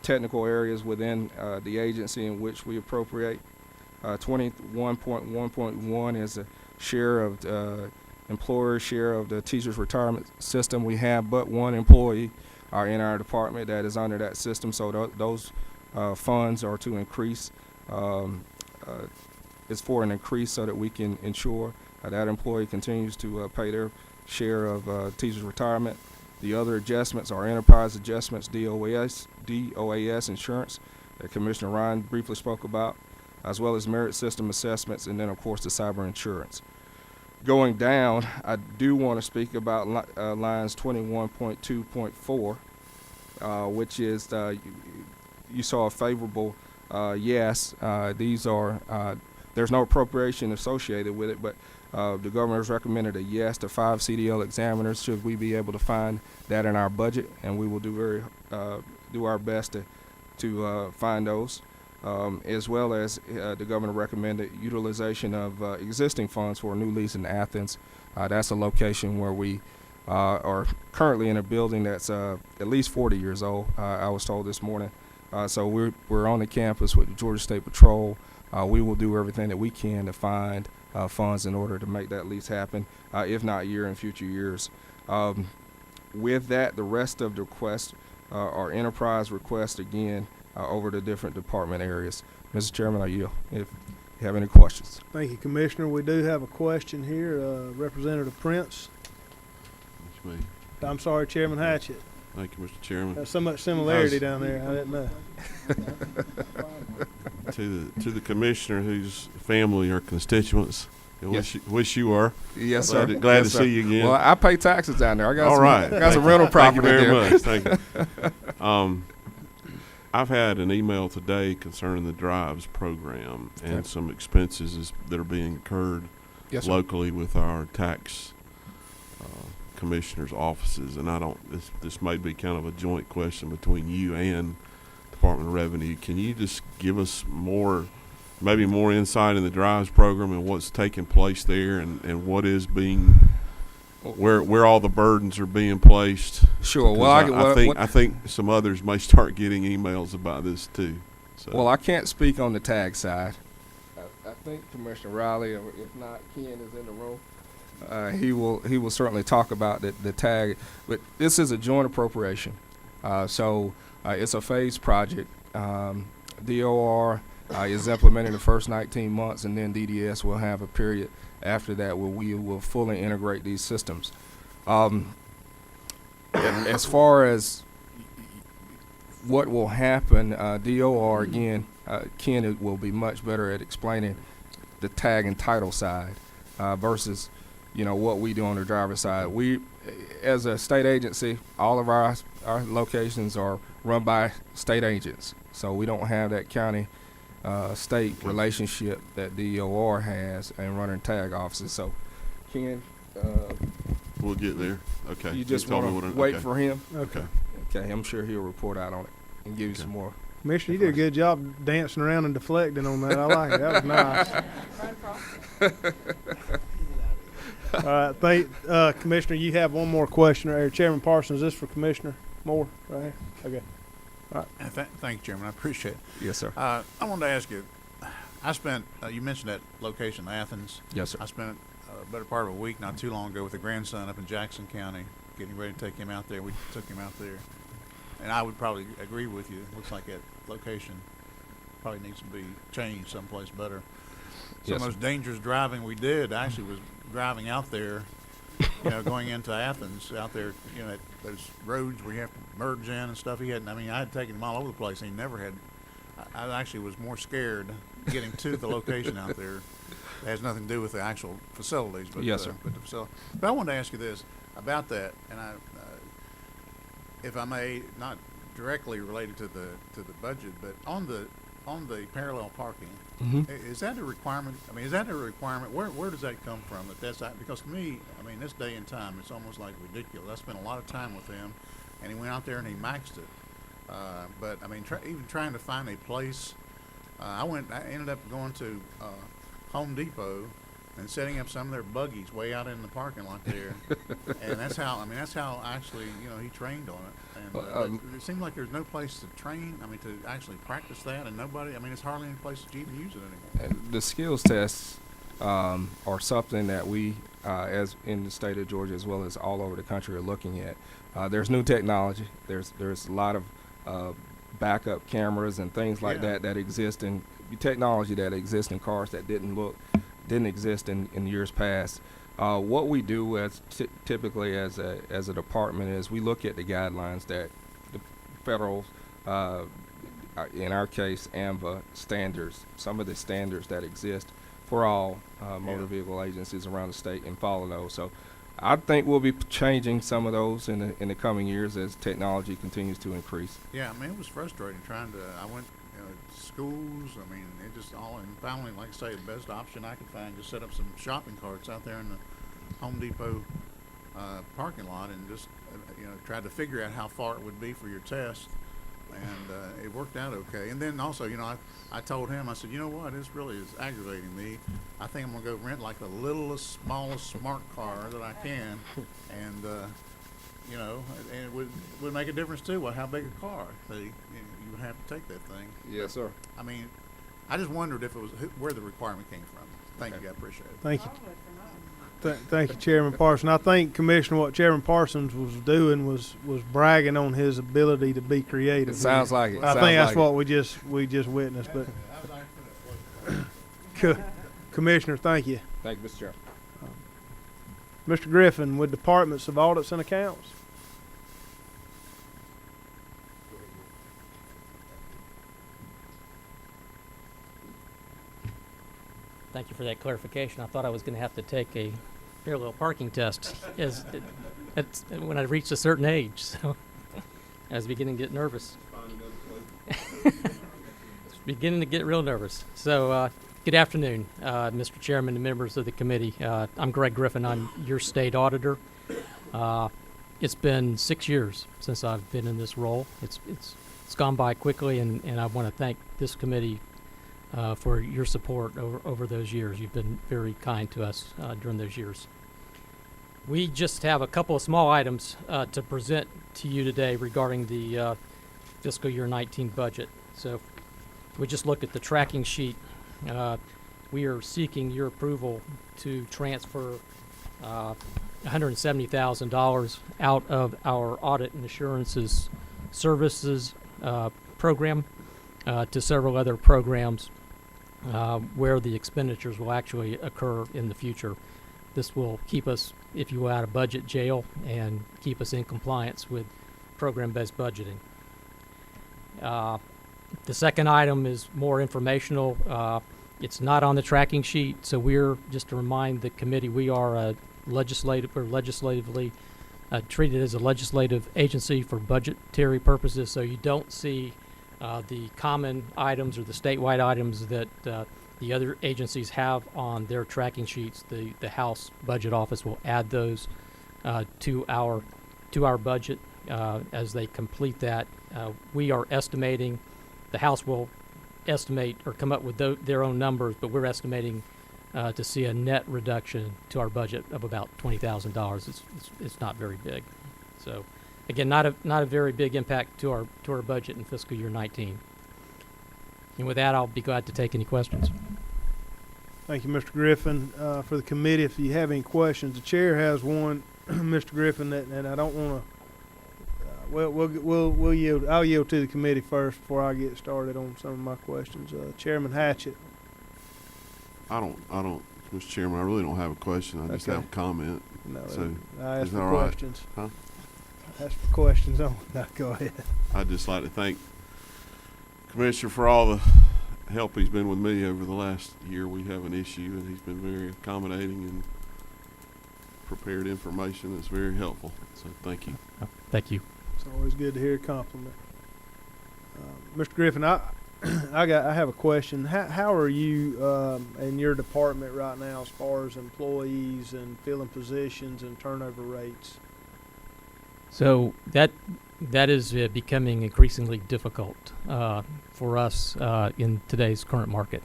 technical areas within the agency in which we appropriate. 21.1.1 is a share of employer share of the teachers' retirement system. We have but 1 employee in our department that is under that system, so those funds are to increase. It's for an increase so that we can ensure that employee continues to pay their share of teachers' retirement. The other adjustments are enterprise adjustments, DOAS insurance that Commissioner Ryan briefly spoke about, as well as merit system assessments, and then of course the cyber insurance. Going down, I do want to speak about lines 21.2.4, which is you saw a favorable yes. These are there's no appropriation associated with it, but the governor's recommended a yes to 5 CDL examiners. Should we be able to find that in our budget, and we will do our best to find those. As well as the governor recommended utilization of existing funds for a new lease in Athens. That's a location where we are currently in a building that's at least 40 years old, I was told this morning. So we're on the campus with the Georgia State Patrol. We will do everything that we can to find funds in order to make that lease happen, if not in future years. With that, the rest of the requests are enterprise requests again, over the different department areas. Mr. Chairman, I yield if you have any questions. Thank you, Commissioner. We do have a question here. Representative Prince. That's me. I'm sorry, Chairman Hatchett. Thank you, Mr. Chairman. There's so much similarity down there. I didn't know. To the commissioner whose family are constituents, I Yes. wish you were. Yes, sir. Glad Yes, to sir. see you again. Well, I pay taxes down there. I got All some, right. got some rental Thank you property very there. much. Thank you. I've had an email today concerning the Drives program and Okay. some expenses that are being incurred Yes, sir. locally with our tax commissioner's offices. And this may be kind of a joint question between you and Department of Revenue. Can you just give us maybe more insight in the Drives program and what's taking place there and what is being, where all the burdens are being placed? Sure. Well, 'Cause I think some others may start getting emails about this too. So. well, I can't speak on the tag side. I think Commissioner Riley, or if not, Ken is in the room. He will certainly talk about the tag, but this is a joint appropriation, so it's a phased project. DOR is implementing the first 19 months, and then DDS will have a period after that where we will fully integrate these systems. As far as what will happen, DOR again, Ken will be much better at explaining the tag and title side versus what we do on the driver's side. We, as a state agency, all of our locations are run by state agents, so we don't have that county state relationship that DOR has and running tag offices. So, Ken, We'll get there. Okay. you just tell me want what to wait okay. for him? Okay. Okay, I'm sure he'll report out on it and give you Okay. some more. Commissioner, you did a good job dancing around and deflecting on that. I like it. That was nice. All right, Commissioner, you have one more question right here. Chairman Parsons, is this for Commissioner Moore right here? Okay. Thank you, Chairman. I appreciate it. Yes, sir. I wanted to ask you, I spent, you mentioned that location, Athens. Yes, sir. I spent a better part of a week not too long ago with a grandson up in Jackson County, getting ready to take him out there. We took him out there. And I would probably agree with you. It looks like that location probably needs to be changed someplace better. Some Yes, of the sir. most dangerous driving we did actually was driving out there, going into Athens, out there, at those roads where you have to merge in and stuff. I had taken him all over the place, and he never had. I actually was more scared getting to the location out there. It has nothing to do with the actual facilities, but Yes, sir. But the facility. But I wanted to ask you this about that, and if I may, not directly related to the budget, but on the parallel parking. Mhm. Is that a requirement? Is that a requirement? Where does that come from? Because to me, this day and time, it's almost like ridiculous. I spent a lot of time with him, and he went out there and he maxed it. But even trying to find a place, I ended up going to Home Depot and setting up some of their buggies way out in the parking lot there, and that's how actually he trained on it. And it seems like there's no place to train. To actually practice that, and nobody. It's hardly any place that you even use it anymore. The skills tests are something that we, as in the state of Georgia as well as all over the country, are looking at. There's new technology. There's a lot of backup cameras and things like Yeah. that exist in technology that exists in cars that didn't exist in years past. What we do as typically as a department is we look at the guidelines that the federal, in our case, AMVA standards, some of the standards that exist for all motor vehicle agencies around the state and follow those. So I think we'll be changing some of those in the coming years as technology continues to increase. Yeah, I mean, it was frustrating trying to, I went, to schools, I mean, it just all, and finally, like I say, the best option I could find, just set up some shopping carts out there in the Home Depot, parking lot and just, tried to figure out how far it would be for your test. And, it worked out okay. And then also, I told him, I said, you know what, this really is aggravating me. I think I'm gonna go rent like the littlest, smallest smart car that I can. And, and it would make a difference too. Well, how big a car you would have to take that thing. Yes, sir. I mean, I just wondered if it was where the requirement came from. Thank you, I appreciate it. Thank you. Thank you, Chairman Parsons. I think, Commissioner, what Chairman Parsons was doing was bragging on his ability to be creative. It sounds like it. I think that's what we just witnessed. But Commissioner, thank you. Thank you, Mr. Chairman. Mr. Griffin, with Departments of Audits and Accounts. Thank you for that clarification. I thought I was going to have to take a parallel parking test when I reached a certain age, so I was beginning to get nervous. Beginning to get real nervous. So, good afternoon, Mr. Chairman and members of the committee. I'm Greg Griffin. I'm your state auditor. It's been 6 years since I've been in this role. It's gone by quickly, and I want to thank this committee for your support over those years. You've been very kind to us during those years. We just have a couple of small items to present to you today regarding the fiscal year 19 budget. So if we just look at the tracking sheet, we are seeking your approval to transfer $170,000 out of our audit and assurances services program to several other programs where the expenditures will actually occur in the future. This will keep us, if you will, out of budget jail and keep us in compliance with program-based budgeting. The second item is more informational. It's not on the tracking sheet, so we're, just to remind the committee, we are legislatively treated as a legislative agency for budgetary purposes, so you don't see the common items or the statewide items that the other agencies have on their tracking sheets. The House Budget Office will add those to our budget as they complete that. We are estimating, the House will estimate or come up with their own numbers, but we're estimating to see a net reduction to our budget of about $20,000. It's not very big. So again, not a very big impact to our budget in fiscal year 19. And with that, I'll be glad to take any questions. Thank you, Mr. Griffin. For the committee, if you have any questions, the chair has one, Mr. Griffin, and I don't want to. We'll yield. I'll yield to the committee first before I get started on some of my questions. Chairman Hatchett. I don't, Mr. Chairman, I really don't have a question. I just Okay. have a comment. No, So, I asked is that for all right? questions. Huh? Ask for questions. Oh, no, go ahead. I'd just like to thank Commissioner for all the help he's been with me over the last year. We have an issue, and he's been very accommodating and prepared information that's very helpful. So thank you. Thank you. It's always good to hear a compliment. Mr. Griffin, I have a question. How are you in your department right now as far as employees and filling positions and turnover rates? So that is becoming increasingly difficult for us in today's current market.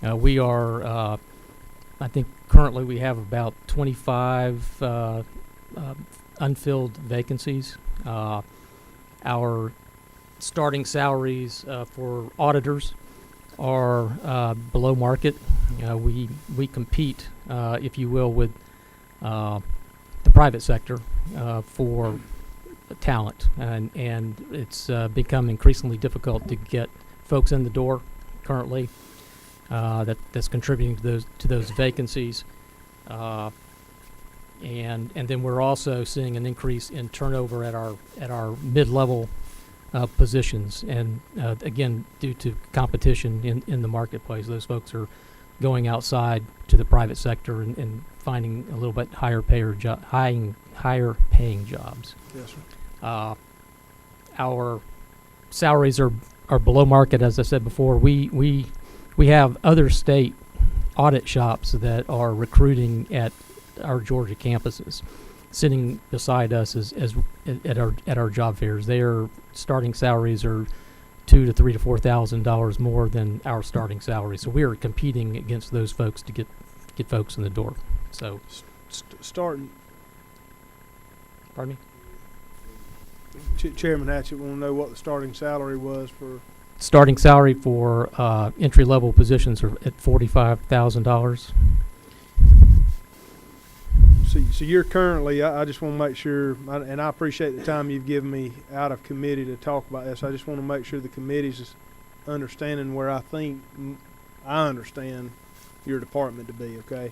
We are, I think currently we have about 25 unfilled vacancies. Our starting salaries for auditors are below market. We compete, if you will, with the private sector for talent, and it's become increasingly difficult to get folks in the door currently. That's contributing to those vacancies, and then we're also seeing an increase in turnover at our mid-level positions, and again, due to competition in the marketplace, those folks are going outside to the private sector and finding a little bit higher paying jobs. Yes, sir. Our salaries are below market, as I said before. We have other state audit shops that are recruiting at our Georgia campuses, sitting beside us as at our job fairs. Their starting salaries are $2,000 to $3,000 to $4,000 more than our starting salary. So we are competing against those folks to get folks in the door. So, Starting, pardon me. Chairman Hatchett want to know what the starting salary was for. Starting salary for entry level positions are at $45,000. So you're currently, I just want to make sure, and I appreciate the time you've given me out of committee to talk about this. I just want to make sure the committee's understanding where I think I understand your department to be, okay?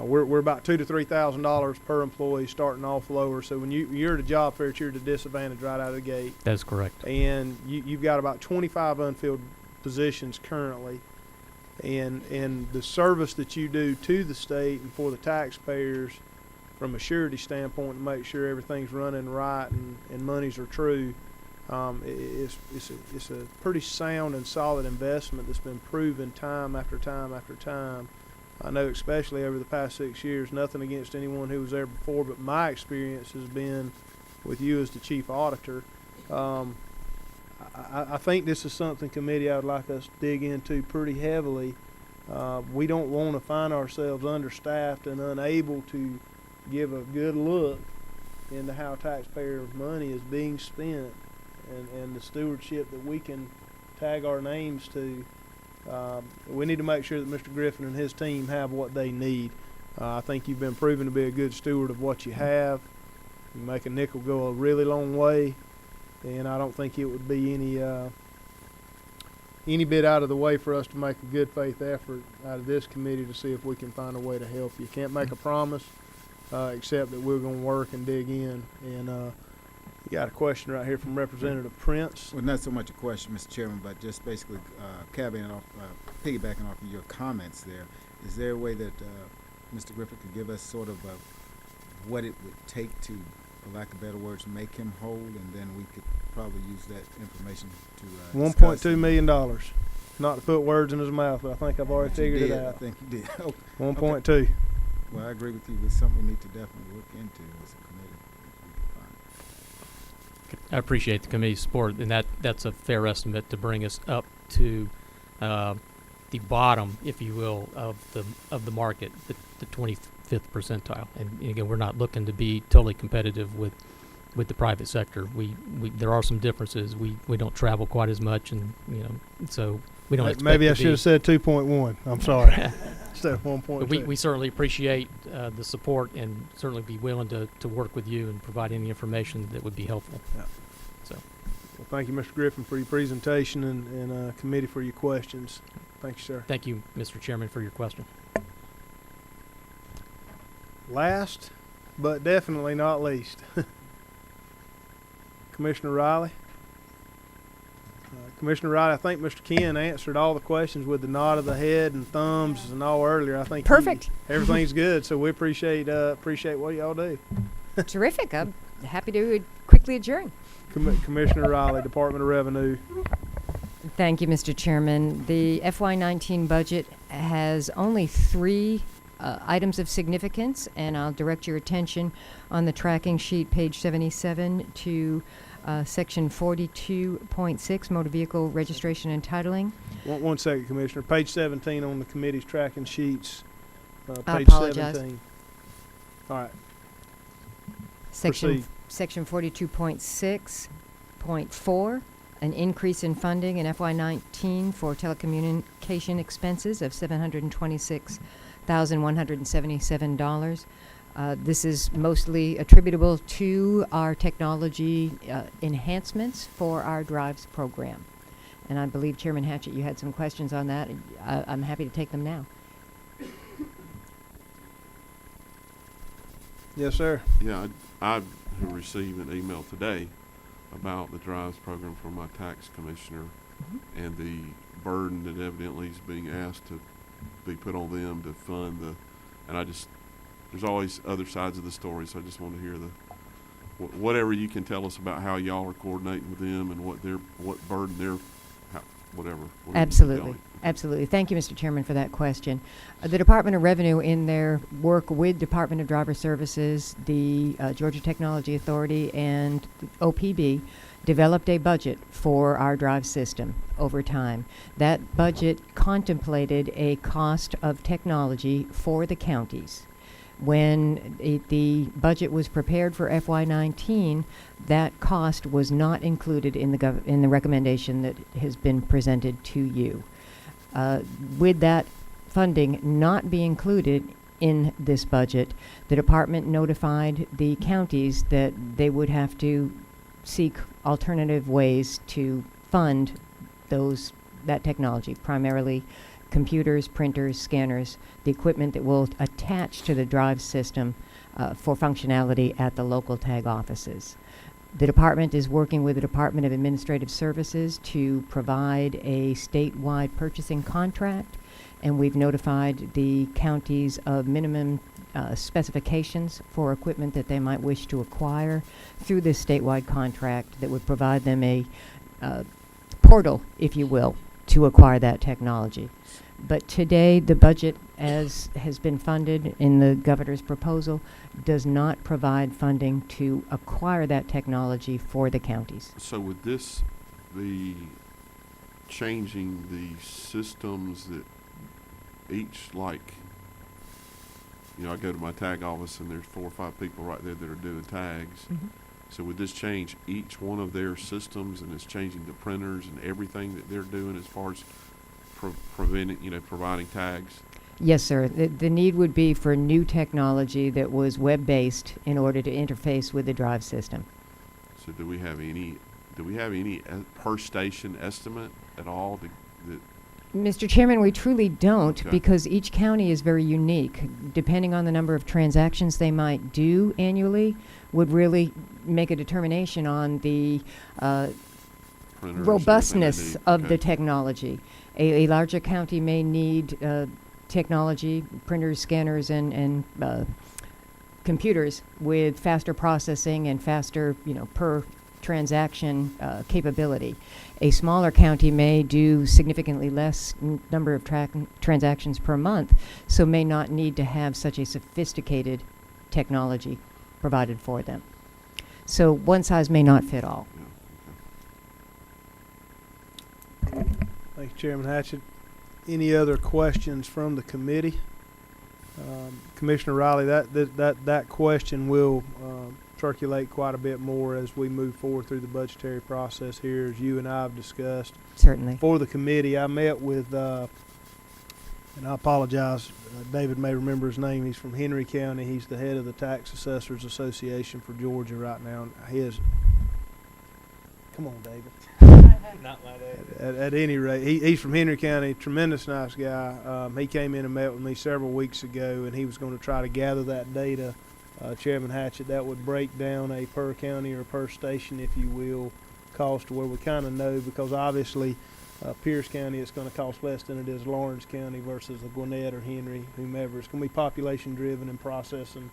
We're about $2,000 to $3,000 per employee, starting off lower. So when you're at a job fair, you're at a disadvantage right out of the gate. That's correct. And you've got about 25 unfilled positions currently. And the service that you do to the state and for the taxpayers from a surety standpoint to make sure everything's running right and monies are true, it's a pretty sound and solid investment that's been proven time after time after time. I know especially over the past 6 years, nothing against anyone who was there before, but my experience has been with you as the chief auditor. I think this is something committee I would like us to dig into pretty heavily. We don't want to find ourselves understaffed and unable to give a good look into how taxpayer money is being spent and the stewardship that we can tag our names to. We need to make sure that Mr. Griffin and his team have what they need. I think you've been proven to be a good steward of what you have. You make a nickel go a really long way, and I don't think it would be any bit out of the way for us to make a good faith effort out of this committee to see if we can find a way to help you. Can't make a promise, except that we're going to work and dig in. And you got a question right here from Representative Prince. Well, not so much a question, Mr. Chairman, but just basically piggybacking off of your comments there. Is there a way that Mr. Griffin could give us sort of what it would take to, for lack of better words, make him whole, and then we could probably use that information to $1.2 million. Not to put words in his mouth, but I think I've already figured it out. I think you did. Okay. 1.2. Well, I agree with you. It's something we need to definitely look into as a committee. If we can find it. I appreciate the committee's support, and that's a fair estimate to bring us up to the bottom, if you will, of the market, the 25th percentile. And again, we're not looking to be totally competitive with the private sector. We there are some differences. We don't travel quite as much, and so we don't. Maybe I should have said 2.1. I'm sorry. Instead of 1.2. But we certainly appreciate the support and certainly be willing to work with you and provide any information that would be helpful. Yeah. So, Well, thank you, Mr. Griffin, for your presentation and committee for your questions. Thank you, sir. thank you, Mr. Chairman, for your question. Last, but definitely not least, Commissioner Riley. Commissioner Riley, I think Mr. Ken answered all the questions with the nod of the head and thumbs and all earlier. I think Perfect. Everything's good, so we appreciate what y'all do. Terrific. I'm happy to quickly adjourn. Commissioner Riley, Department of Revenue. Thank you, Mr. Chairman. The FY19 budget has only 3 items of significance, and I'll direct your attention on the tracking sheet, page 77, to section 42.6, motor vehicle registration and titling. One second, Commissioner. Page 17 on the committee's tracking sheets. I Page apologize. 17. All right. Section Proceed. Section 42.6.4, an increase in funding in FY19 for telecommunication expenses of $726,177. This is mostly attributable to our technology enhancements for our drives program. And I believe, Chairman Hatchett, you had some questions on that. I'm happy to take them now. Yes, sir. Yeah, I received an email today about the drives program from my tax commissioner and the burden that evidently is being asked to be put on them to fund and there's always other sides of the story, so I just want to hear whatever you can tell us about how y'all are coordinating with them and what burden whatever you can tell Absolutely. me. Absolutely. Thank you, Mr. Chairman, for that question. The Department of Revenue, in their work with Department of Driver Services, the Georgia Technology Authority, and OPB, developed a budget for our drive system over time. That budget contemplated a cost of technology for the counties. When the budget was prepared for FY19, that cost was not included in the recommendation that has been presented to you. With that funding not be included in this budget, the department notified the counties that they would have to seek alternative ways to fund that technology, primarily computers, printers, scanners, the equipment that will attach to the drive system for functionality at the local tag offices. The department is working with the Department of Administrative Services to provide a statewide purchasing contract, and we've notified the counties of minimum specifications for equipment that they might wish to acquire through this statewide contract that would provide them a portal, if you will, to acquire that technology. But today, the budget, as has been funded in the governor's proposal, does not provide funding to acquire that technology for the counties. So would this be changing the systems that each, like, I go to my tag office and there's 4 or 5 people right there that are doing tags. Mm-hmm. So would this change each one of their systems, and it's changing the printers and everything that they're doing as far as providing tags? Yes, sir. The need would be for new technology that was web-based in order to interface with the drive system. So do we have any per station estimate at all Mr. Chairman, we truly don't, Okay. because each county is very unique. Depending on the number of transactions they might do annually, would really make a determination on the printers, everything they robustness need? of Okay. the technology. A larger county may need technology, printers, scanners, and computers with faster processing and faster, per transaction capability. A smaller county may do significantly less number of transactions per month, so may not need to have such a sophisticated technology provided for them. So one size may not fit all. Yeah, okay. Thank you, Chairman Hatchett. Any other questions from the committee? Commissioner Riley, that question will circulate quite a bit more as we move forward through the budgetary process here, as you and I have discussed. Certainly. For the committee, I met with, and I apologize, David may remember his name. He's from Henry County. He's the head of the Tax Assessors Association for Georgia right now. Come on, David. Not like that. At any rate, he's from Henry County, tremendous nice guy. He came in and met with me several weeks ago, and he was going to try to gather that data, Chairman Hatchett, that would break down a per county or per station, if you will, cost to where we kind of know, because obviously Pierce County, it's going to cost less than it is Lawrence County versus a Gwinnett or Henry, whomever. It's going to be population driven and processing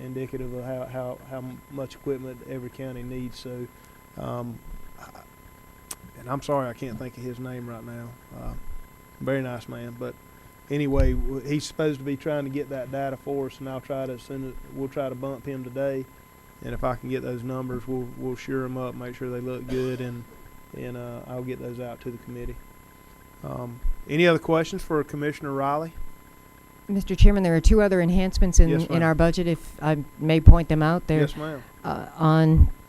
indicative of how much equipment every county needs. So, and I'm sorry I can't think of his name right now. Very nice man, but anyway, he's supposed to be trying to get that data for us, and we'll try to bump him today. And if I can get those numbers, we'll sure them up, make sure they look good, and I'll get those out to the committee. Any other questions for Commissioner Riley? Mr. Chairman, there are 2 other enhancements Yes, in ma'am. our budget, if I may point them out there. Yes, ma'am.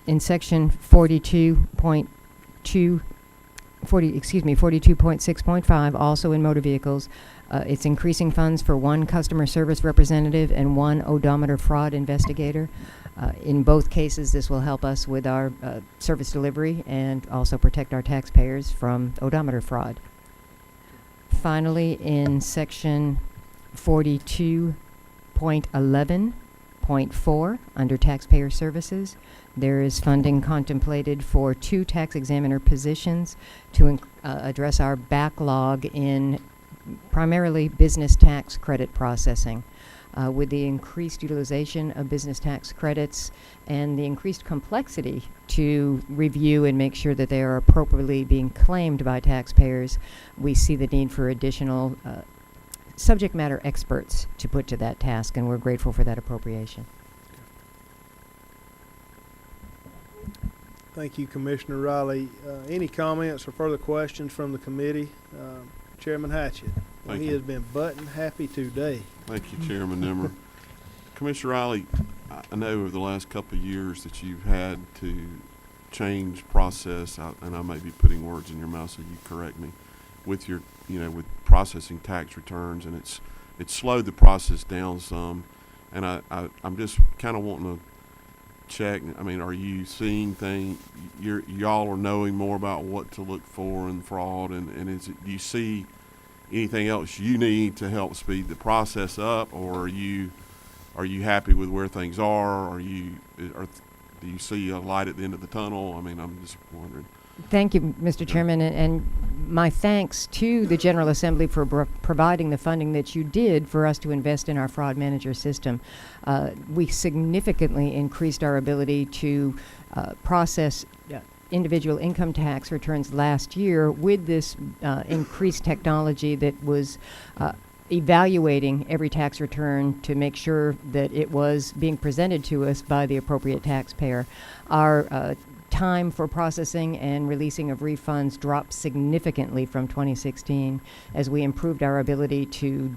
In section 42.6.5, also in motor vehicles, it's increasing funds for 1 customer service representative and 1 odometer fraud investigator. In both cases, this will help us with our service delivery and also protect our taxpayers from odometer fraud. Finally, in section 42.11.4, under taxpayer services, there is funding contemplated for 2 tax examiner positions to address our backlog in primarily business tax credit processing. With the increased utilization of business tax credits and the increased complexity to review and make sure that they are appropriately being claimed by taxpayers, we see the need for additional subject matter experts to put to that task, and we're grateful for that appropriation. Thank you, Commissioner Riley. Any comments or further questions from the committee? Chairman Hatchett. Thank He you. has been button happy today. Thank you, Chairman Nimmer. Commissioner Riley, I know over the last couple of years that you've had to change process, and I may be putting words in your mouth, so you correct me, with your, with processing tax returns, and it's slowed the process down some. And I'm just kind of wanting to check. I mean, are you seeing y'all are knowing more about what to look for in fraud, and do you see anything else you need to help speed the process up, or are you happy with where things are? Do you see a light at the end of the tunnel? I mean, I'm just wondering. Thank you, Mr. Chairman, and my thanks to the General Assembly for providing the funding that you did for us to invest in our fraud manager system. We significantly increased our ability to process individual income tax returns last year with this increased technology that was evaluating every tax return to make sure that it was being presented to us by the appropriate taxpayer. Our time for processing and releasing of refunds dropped significantly from 2016 as we improved our ability to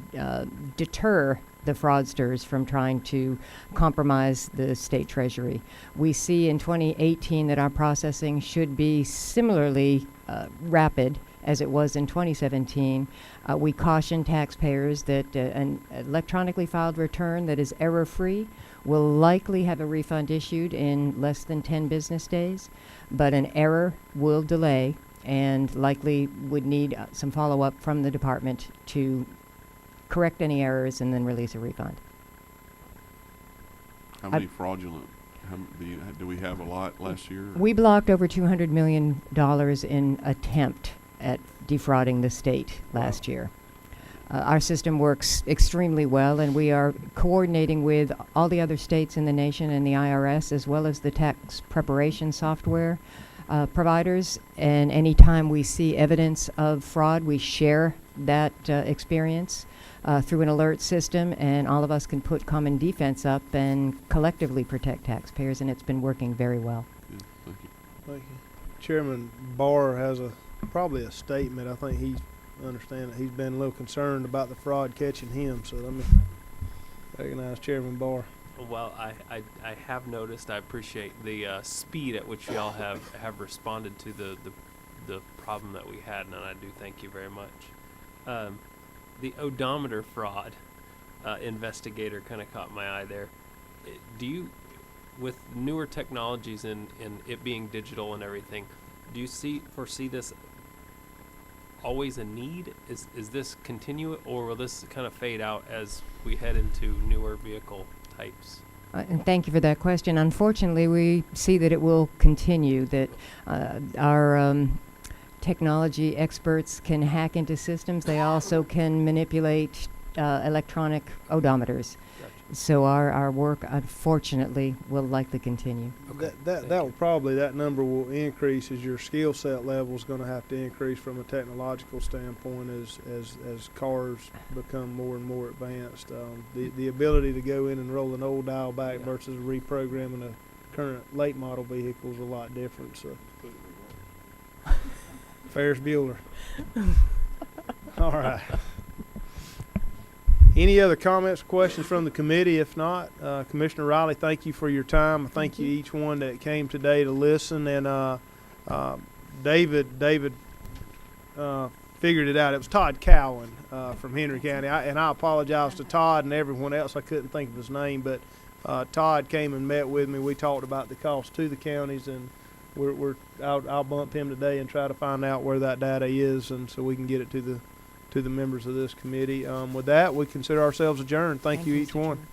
deter the fraudsters from trying to compromise the state treasury. We see in 2018 that our processing should be similarly rapid as it was in 2017. We caution taxpayers that an electronically filed return that is error-free will likely have a refund issued in less than 10 business days, but an error will delay and likely would need some follow-up from the department to correct any errors and then release a refund. How many fraudulent? Do we have a lot last year? We blocked over $200 million in attempt at defrauding the state last year. Our system works extremely well, and we are coordinating with all the other states in the nation and the IRS, as well as the tax preparation software providers. And anytime we see evidence of fraud, we share that experience through an alert system, and all of us can put common defense up and collectively protect taxpayers, and it's been working very well. Yeah, thank you. Thank you. Chairman Barr has probably a statement. I think he's understand that he's been a little concerned about the fraud catching him. So let me recognize Chairman Barr. Well, I have noticed. I appreciate the speed at which y'all have responded to the problem that we had, and I do thank you very much. The odometer fraud investigator kind of caught my eye there. Do you, with newer technologies and it being digital and everything, do you foresee this always a need? Is this continue, or will this kind of fade out as we head into newer vehicle types? And thank you for that question. Unfortunately, we see that it will continue, that our technology experts can hack into systems. They also can manipulate electronic odometers. Gotcha. So our work, unfortunately, will likely continue. Okay, That will probably, that number will increase as your skill set level is going to have to increase from a technological standpoint as cars become more and more advanced. The ability to go in and roll an old dial back Yeah. versus reprogramming a current late model vehicle is a lot different. So Ferris Bueller. All right. Any other comments or questions from the committee? If not, Commissioner Riley, thank you for your time. Thank you each one that came today to listen. And David figured it out. It was Todd Cowan from Henry County. And I apologize to Todd and everyone else. I couldn't think of his name, but Todd came and met with me. We talked about the cost to the counties, and I'll bump him today and try to find out where that data is, and so we can get it to the members of this committee. With that, we consider ourselves adjourned. Thank you, each Mr. one. Chairman.